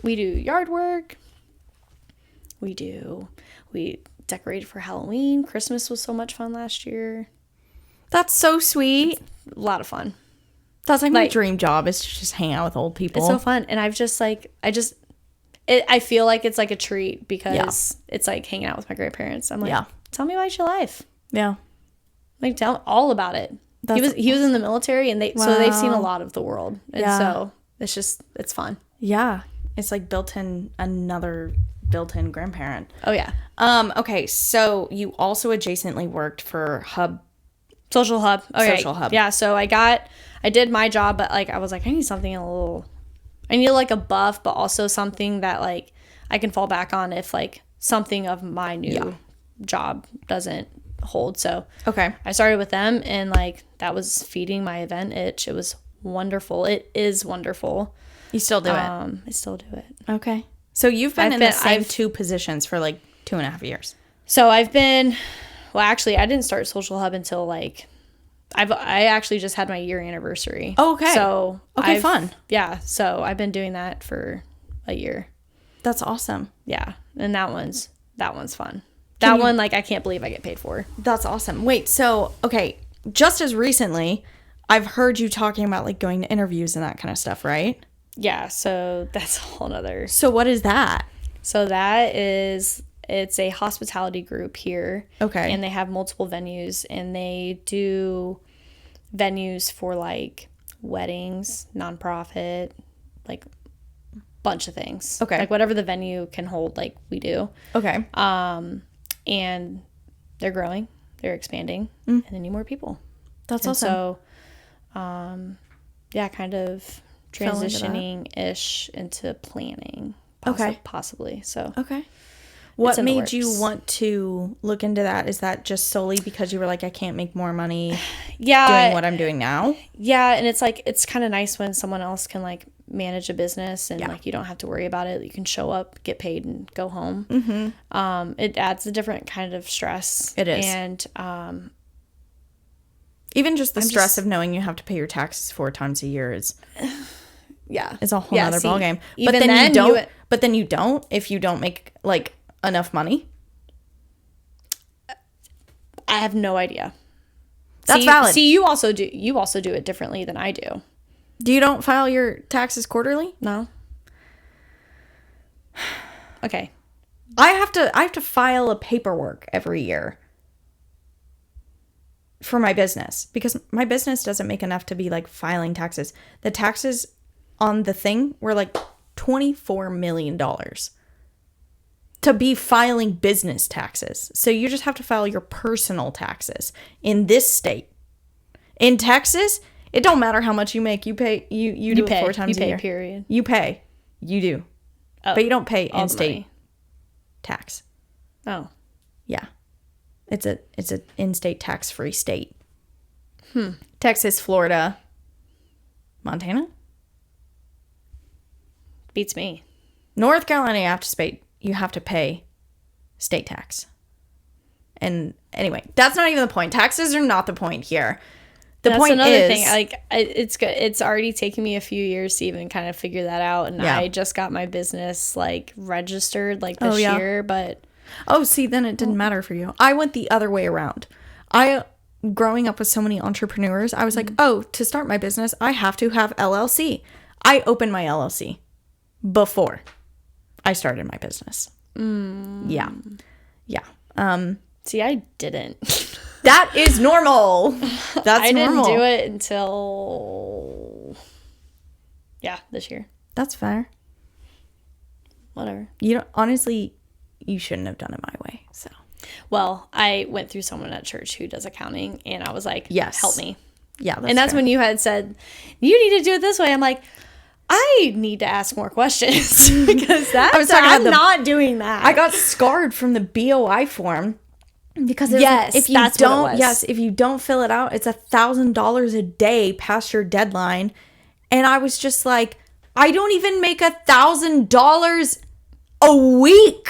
B: We do yard work. We decorated for Halloween. Christmas was so much fun last year.
A: That's so sweet.
B: A lot of fun.
A: That's like my
B: Like-
A: dream job is to just hang out with old people.
B: It's so fun, and I feel like it's like a treat, because it's like hanging out with my grandparents. I'm like, tell me about your life.
A: Yeah.
B: Like, tell all about it. He was in the military, and so they've seen a lot of the world, and so it's fun.
A: Yeah. It's like another built-in grandparent.
B: Oh yeah.
A: Okay, so you also adjacently worked for
B: Social Hub. Okay.
A: Social Hub.
B: Yeah, so I did my job, but like I was like, I need like a buff, but also something that like I can fall back on if like something of my new job doesn't hold. So
A: Okay.
B: I started with them, and like that was feeding my event itch. It was wonderful. It is wonderful.
A: You still do it.
B: I still do it.
A: Okay. So you've been in the same two positions for like 2.5 years.
B: So actually I didn't start Social Hub until like I actually just had my year anniversary.
A: Oh, okay.
B: So
A: Fun.
B: Yeah. So I've been doing that for a year.
A: That's awesome.
B: Yeah. And that one's fun. That one, like, I can't believe I get paid for.
A: That's awesome. Wait, so, okay, just as recently, I've heard you talking about like going to interviews and that kind of stuff, right?
B: Yeah. So that's a whole nother.
A: So what is that?
B: So it's a hospitality group here.
A: Okay.
B: And they have multiple venues, and they do venues for like weddings, nonprofit, like bunch of things.
A: Okay.
B: Like whatever the venue can hold, like we do.
A: Okay.
B: And they're growing, they're expanding, and they need more people.
A: That's
B: and
A: awesome.
B: So, yeah, kind of
A: Fell into
B: transitioning-ish into planning.
A: Okay.
B: Possibly. So.
A: Okay. What
B: in the
A: made you
B: works.
A: want to look into that? Is that just solely because you were like, I can't make more money
B: Yeah.
A: doing what I'm doing now?
B: Yeah, and it's like, it's kind of nice when someone else can like manage a business, and
A: Yeah.
B: like you don't have to worry about it. You can show up, get paid, and go home.
A: Mm-hmm.
B: It adds a different kind of stress.
A: It is.
B: And
A: Even just the stress of knowing you have to pay your taxes 4 times a year is a whole other ballgame. But then you don't. But then you don't if you don't make like enough money.
B: I have no idea.
A: That's valid.
B: See, you also do it differently than I do.
A: You don't file your taxes quarterly?
B: No. Okay.
A: I have to file a paperwork every year for my business, because my business doesn't make enough to be like filing taxes. The taxes on the thing were like $24 million to be filing business taxes. So you just have to file your personal taxes in this state. In Texas, it don't matter how much you make. You pay. You do it 4 times a year.
B: Period.
A: You pay. You do.
B: Oh,
A: But you don't pay
B: all the
A: in-state
B: money.
A: tax.
B: Oh.
A: Yeah. It's a in-state tax-free state. Texas, Florida, Montana,
B: Beats me.
A: North Carolina. You have to pay state tax, And anyway, that's not even the point. Taxes are not the point here. The
B: That's
A: point
B: another
A: is,
B: thing. Like, it's good. It's already taken me a few years to even kind of figure that out. And
A: Yeah.
B: I just got my business like registered like this
A: yeah.
B: year, but
A: oh, see, then it didn't matter for you. I went the other way around. Growing up with so many entrepreneurs, I was like, oh, to start my business, I have to have LLC. I opened my LLC before I started my business. Yeah.
B: see, I didn't.
A: That is normal. That's
B: I
A: normal.
B: didn't do it until this year.
A: That's fair.
B: Whatever.
A: Honestly, you shouldn't have done it my way. So,
B: Well, I went through someone at church who does accounting, and I was like,
A: yes,
B: help me.
A: Yeah,
B: That's
A: fair.
B: when you had said, you need to do it this way. I'm like, I need to ask more questions because I'm not doing that.
A: I got scarred from the BOI form because if you
B: that's
A: don't,
B: what it was.
A: if you don't fill it out, it's $1,000 a day past your deadline, and I was just like, I don't even make $1,000 a week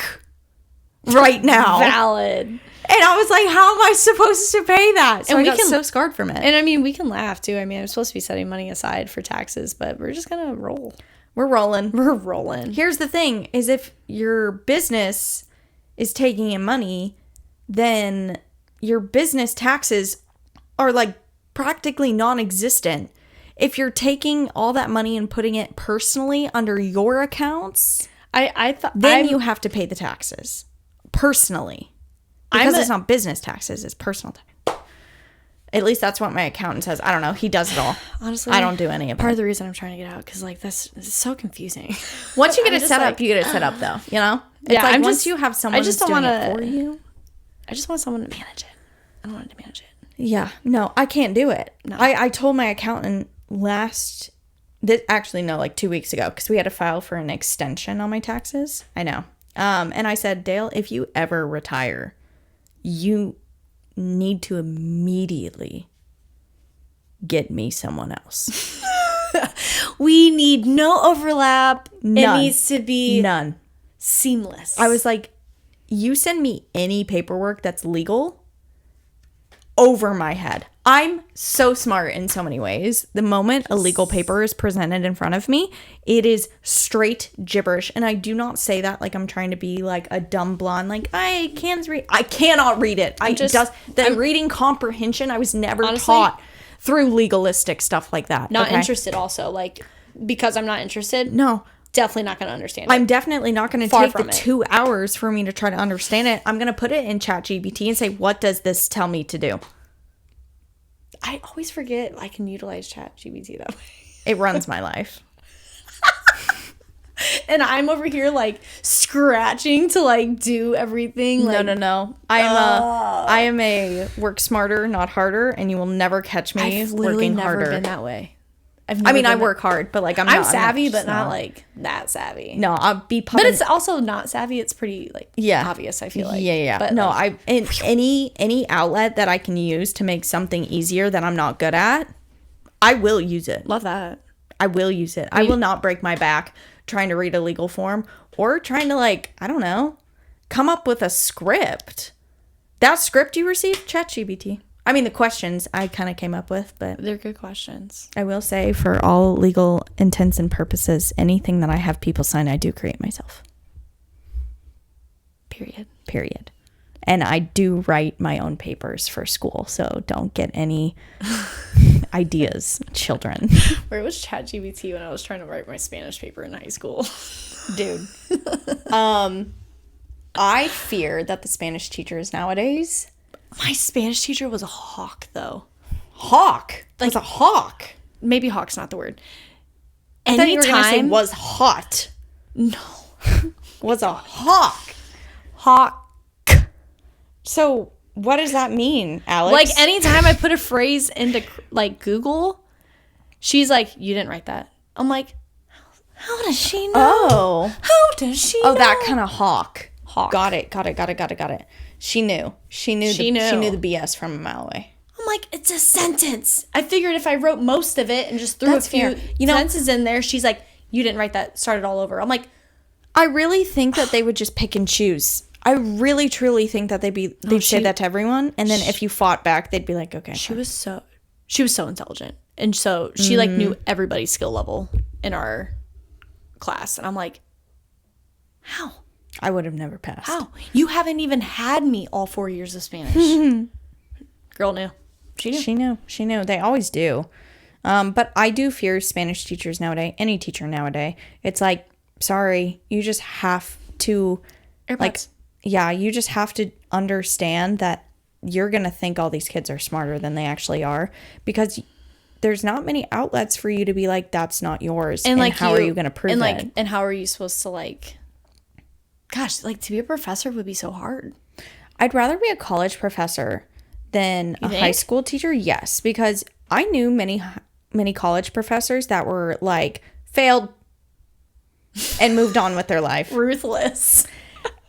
A: right now.
B: Valid.
A: And I was like, how am I supposed to pay that? So
B: And
A: I
B: we
A: got
B: can-
A: so scarred from it.
B: And I mean, we can laugh too. I mean, I'm supposed to be setting money aside for taxes, but we're just going to roll.
A: We're rolling.
B: We're rolling.
A: Here's the thing, is if your business is taking in money, then your business taxes are like practically non-existent. If you're taking all that money and putting it personally under your accounts,
B: I thought
A: then you have to pay the taxes personally. Because it's not business taxes, it's personal tax. At least that's what my accountant says. I don't know. He does it all.
B: honestly,
A: I don't do any of
B: part
A: it.
B: of the reason I'm trying to get out because like this is so confusing.
A: Once you get
B: I'm
A: it
B: just
A: set
B: like,
A: up, you get it set up, though. You know? It's
B: Yeah,
A: like
B: I'm
A: once
B: just-
A: you have someone
B: I just
A: that's
B: don't
A: doing it
B: wanna-
A: for you.
B: I just want someone to manage it. I don't want to manage it.
A: Yeah. No, I can't do it.
B: No.
A: I told my accountant like 2 weeks ago, because we had to file for an extension on my taxes. I know. And I said, Dale, if you ever retire, you need to immediately get me someone else.
B: We need no overlap.
A: None.
B: It needs to be
A: None.
B: seamless.
A: I was like, you send me any paperwork that's legal over my head. I'm so smart in so many ways. The moment a legal paper is presented in front of me, it is straight gibberish. And I do not say that like I'm trying to be like a dumb blonde. Like, I cannot read it. Reading comprehension, I was never taught through legalistic stuff like that.
B: not interested also. Like, because I'm not interested,
A: No.
B: definitely not going to understand it.
A: I'm definitely not going to
B: Far
A: take the
B: from it.
A: 2 hours for me to try to understand it. I'm going to put it in ChatGPT and say, what does this tell me to do?
B: I always forget I can utilize ChatGPT that way.
A: It runs my life.
B: And I'm over here like scratching to like do everything. Like,
A: No. I am a work smarter, not harder, and you will never catch me
B: I've literally
A: working
B: never
A: harder.
B: been that way.
A: I work hard, but like I'm
B: savvy, but
A: just
B: not like that savvy.
A: No, I'll be
B: But it's also not savvy. It's pretty like obvious, I feel like.
A: Yeah.
B: But
A: no,
B: like,
A: any outlet that I can use to make something easier that I'm not good at, I will use it.
B: love that.
A: I will use it. I will not break my back trying to read a legal form or trying to, like, I don't know, come up with a script. That script you received, ChatGPT. I mean, the questions I kind of came up with, but
B: They're good questions.
A: I will say, for all legal intents and purposes, anything that I have people sign, I do create myself. Period. And I do write my own papers for school, so don't get any ideas, children.
B: Where was ChatGPT when I was trying to write my Spanish paper in high school?
A: Dude. I fear that the Spanish teachers nowadays...
B: My Spanish teacher was a hawk, though.
A: Hawk? Like a hawk?
B: Maybe hawk's not the word.
A: I thought you were going to say
B: Anytime-
A: was hot.
B: No.
A: Was a hawk.
B: Hawk.
A: So what does that mean, Alex?
B: Like, anytime I put a phrase into, like, Google, she's like, you didn't write that. I'm like, how does she know?
A: Oh.
B: How does she know?
A: Oh, that kind of hawk.
B: Hawk.
A: Got it. She knew the BS from a mile away.
B: I'm like, it's a sentence. I figured if I wrote most of it and just threw
A: That's
B: a few
A: fair.
B: sentences in there, she's like, you didn't write that. Start it all over. I'm like,
A: I really think that they would just pick and choose. I really truly think that they'd say that to everyone, and then if you fought back, they'd be like, okay.
B: She was so intelligent, and so she like knew everybody's skill level in our class, and I'm like, how?
A: I would have never passed.
B: How? You haven't even had me all 4 years of Spanish. Girl knew. She knew. They always do.
A: But I do fear Spanish teachers nowadays. Any teacher nowadays. It's like, sorry, you just have to,
B: AirPods.
A: like, yeah, you just have to understand that you're going to think all these kids are smarter than they actually are, because there's not many outlets for you to be like, that's not yours. And like, how are you going to prove it?
B: And how are you supposed to, like, gosh, like, to be a professor would be so hard.
A: I'd rather be a college professor than a high school teacher. Yes, because I knew many college professors that were like failed and moved on with their life.
B: Ruthless.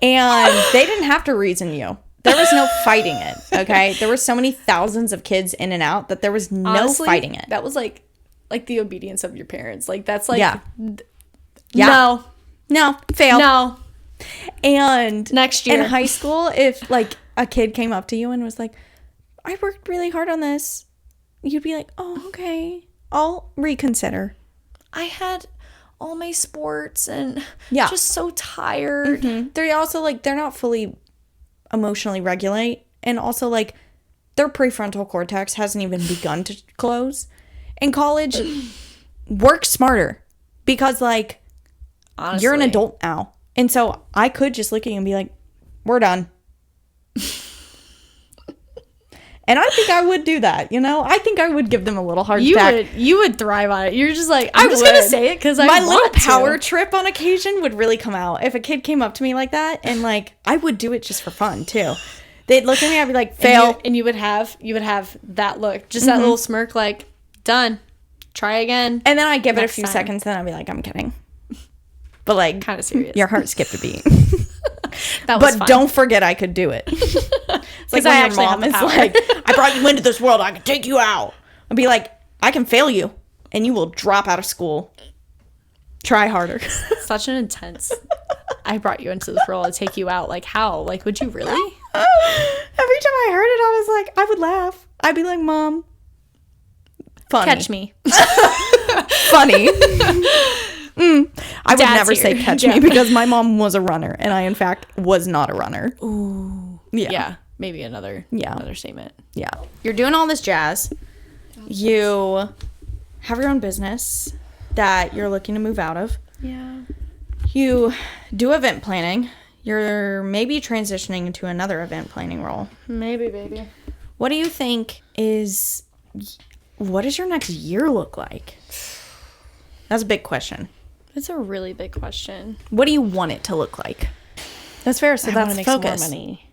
A: And they didn't have to reason you. There was no fighting it, okay? There were so many thousands of kids in and out that there was honestly, no fighting it.
B: That was like the obedience of your parents. Like, that's like,
A: yeah.
B: No,
A: fail.
B: No.
A: And
B: next year
A: in high school, if like a kid came up to you and was like, I worked really hard on this, you'd be like, oh, okay, I'll reconsider.
B: I had all my sports and just so tired.
A: They're also like, they're not fully emotionally regulate, and also like their prefrontal cortex hasn't even begun to close. In college, work smarter, because like, honestly, you're an adult now, and so I could just look at you and be like, we're done. And I think I would do that, you know? I think I would give them a little hard back.
B: You would thrive on it. You're just like, I'm just going to say it because I want to.
A: My little power trip on occasion would really come out. If a kid came up to me like that, and like, I would do it just for fun too. They'd look at me, I'd be like, fail.
B: And you would have that look, just that little smirk, like, done. Try again.
A: And then I'd give it a few seconds, then I'd be like, I'm kidding. But like,
B: kind of serious.
A: Your heart skipped a beat.
B: But fun.
A: Don't forget I could do it. It's like when your mom is like, I brought you into this world, I can take you out. I'd be like, I can fail you, and you will drop out of school. Try harder.
B: Such an intense, I brought you into this world, I'll take you out. Like, how? Like, would you really?
A: Every time I heard it, I was like, I would laugh. I'd be like, Mom, funny.
B: Catch me.
A: Funny. I would never say catch me, because my mom was a runner, and I in fact was not a runner.
B: Ooh. Yeah. Maybe another statement.
A: Yeah. You're doing all this jazz. You have your own business that you're looking to move out of.
B: Yeah.
A: You do event planning. You're maybe transitioning into another event planning role.
B: Maybe, baby.
A: What do you think what does your next year look like? That's a big question.
B: It's a really big question.
A: What do you want it to look like? That's fair. So that's focus.
B: More money.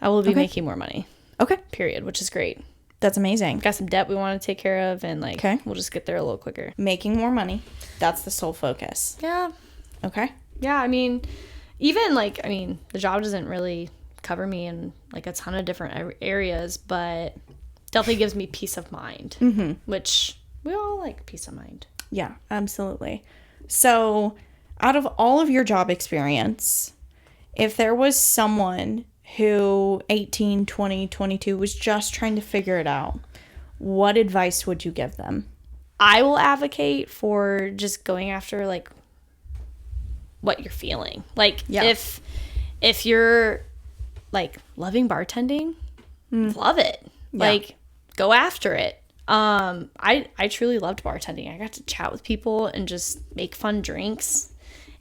B: I will be making more money.
A: Okay.
B: Period, which is great.
A: That's amazing.
B: Got some debt we want to take care of, and like, we'll just get there a little quicker.
A: Making more money. That's the sole focus.
B: Yeah.
A: Okay.
B: Yeah, I mean, even like, the job doesn't really cover me in like a ton of different areas, but definitely gives me peace of mind, which we all like peace of mind.
A: Yeah, absolutely. So out of all of your job experience, if there was someone who 18, 20, 22 was just trying to figure it out, what advice would you give them?
B: I will advocate for just going after like what you're feeling. Like, if you're like loving bartending, love it. Like, go after it. I truly loved bartending. I got to chat with people and just make fun drinks.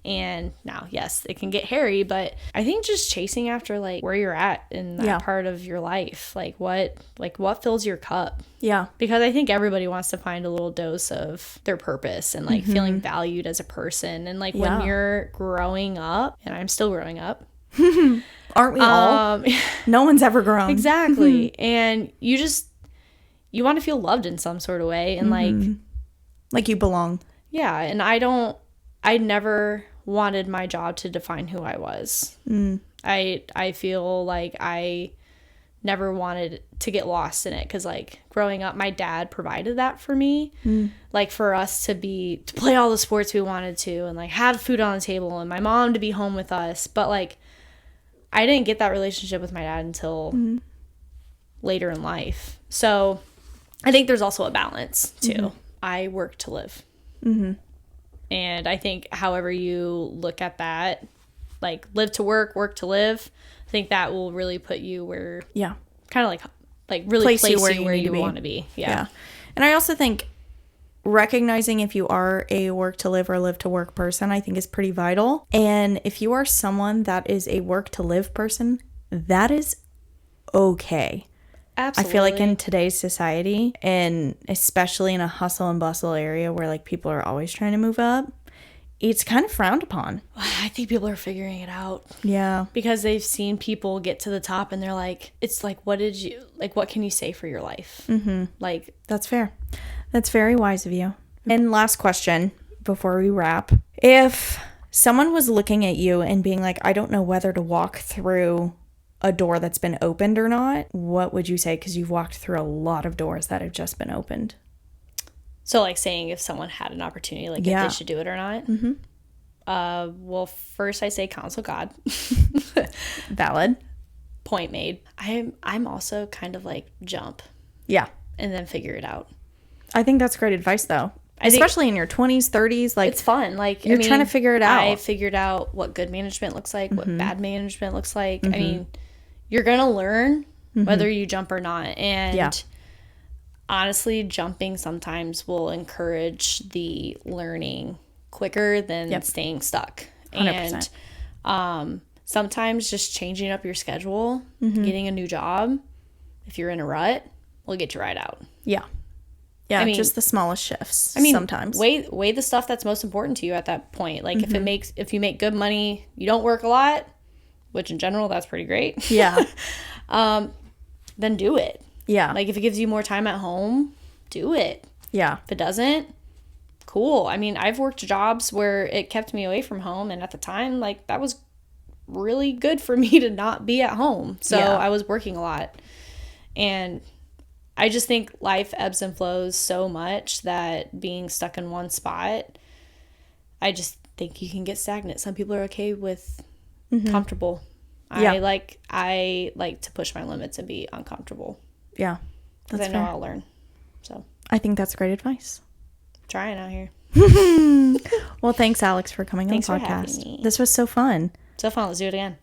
B: And now, yes, it can get hairy, but I think just chasing after like where you're at in that part of your life, like what fills your cup.
A: Yeah.
B: Because I think everybody wants to find a little dose of their purpose and like feeling valued as a person. And like when you're growing up, and I'm still growing up.
A: Aren't we all? No one's ever grown.
B: Exactly. And you want to feel loved in some sort of way, and
A: like you belong.
B: Yeah. And I never wanted my job to define who I was. I feel like I never wanted to get lost in it, because like growing up, my dad provided that for me, like for us to play all the sports we wanted to, and like have food on the table, and my mom to be home with us. But like I didn't get that relationship with my dad until later in life. So I think there's also a balance too. I work to live. And I think however you look at that, like live to work to live, I think that will really put you where, kind of like really place you where you want to be. Yeah.
A: And I also think recognizing if you are a work to live or live to work person, I think is pretty vital. And if you are someone that is a work to live person, that is okay.
B: Absolutely.
A: I feel like in today's society, and especially in a hustle and bustle area where like people are always trying to move up, it's kind of frowned upon.
B: I think people are figuring it out.
A: Yeah.
B: Because they've seen people get to the top and they're like, it's like, what can you say for your life? Like,
A: that's fair. That's very wise of you. And last question before we wrap. If someone was looking at you and being like, I don't know whether to walk through a door that's been opened or not, what would you say? Because you've walked through a lot of doors that have just been opened.
B: So like saying if someone had an opportunity, like if they should do it or not. Well, first I say counsel God.
A: Valid.
B: Point made. I'm also kind of like jump.
A: Yeah.
B: And then figure it out.
A: I think that's great advice though. Especially in your 20s, 30s, like
B: it's fun. Like
A: you're trying to figure it out.
B: I figured out what good management looks like, what bad management looks like. I mean, you're gonna learn whether you jump or not. And honestly, jumping sometimes will encourage the learning quicker than staying stuck.
A: 100%.
B: And sometimes just changing up your schedule, getting a new job, if you're in a rut, will get you right out.
A: Yeah. Yeah, I mean, just the smallest shifts. Sometimes
B: weigh the stuff that's most important to you at that point. Like if you make good money, you don't work a lot, which in general that's pretty great.
A: Yeah.
B: Then do it.
A: Yeah.
B: Like if it gives you more time at home, do it.
A: Yeah.
B: If it doesn't, cool. I mean, I've worked jobs where it kept me away from home, and at the time, like that was really good for me to not be at home. So I was working a lot, and I just think life ebbs and flows so much that being stuck in one spot, I just think you can get stagnant. Some people are okay with comfortable. Yeah. I like to push my limits and be uncomfortable.
A: Yeah.
B: Because I know I'll learn. So
A: I think that's great advice.
B: Trying out here.
A: Well, thanks, Alex, for coming on the podcast.
B: For having me.
A: This was so fun.
B: So fun. Let's do it again.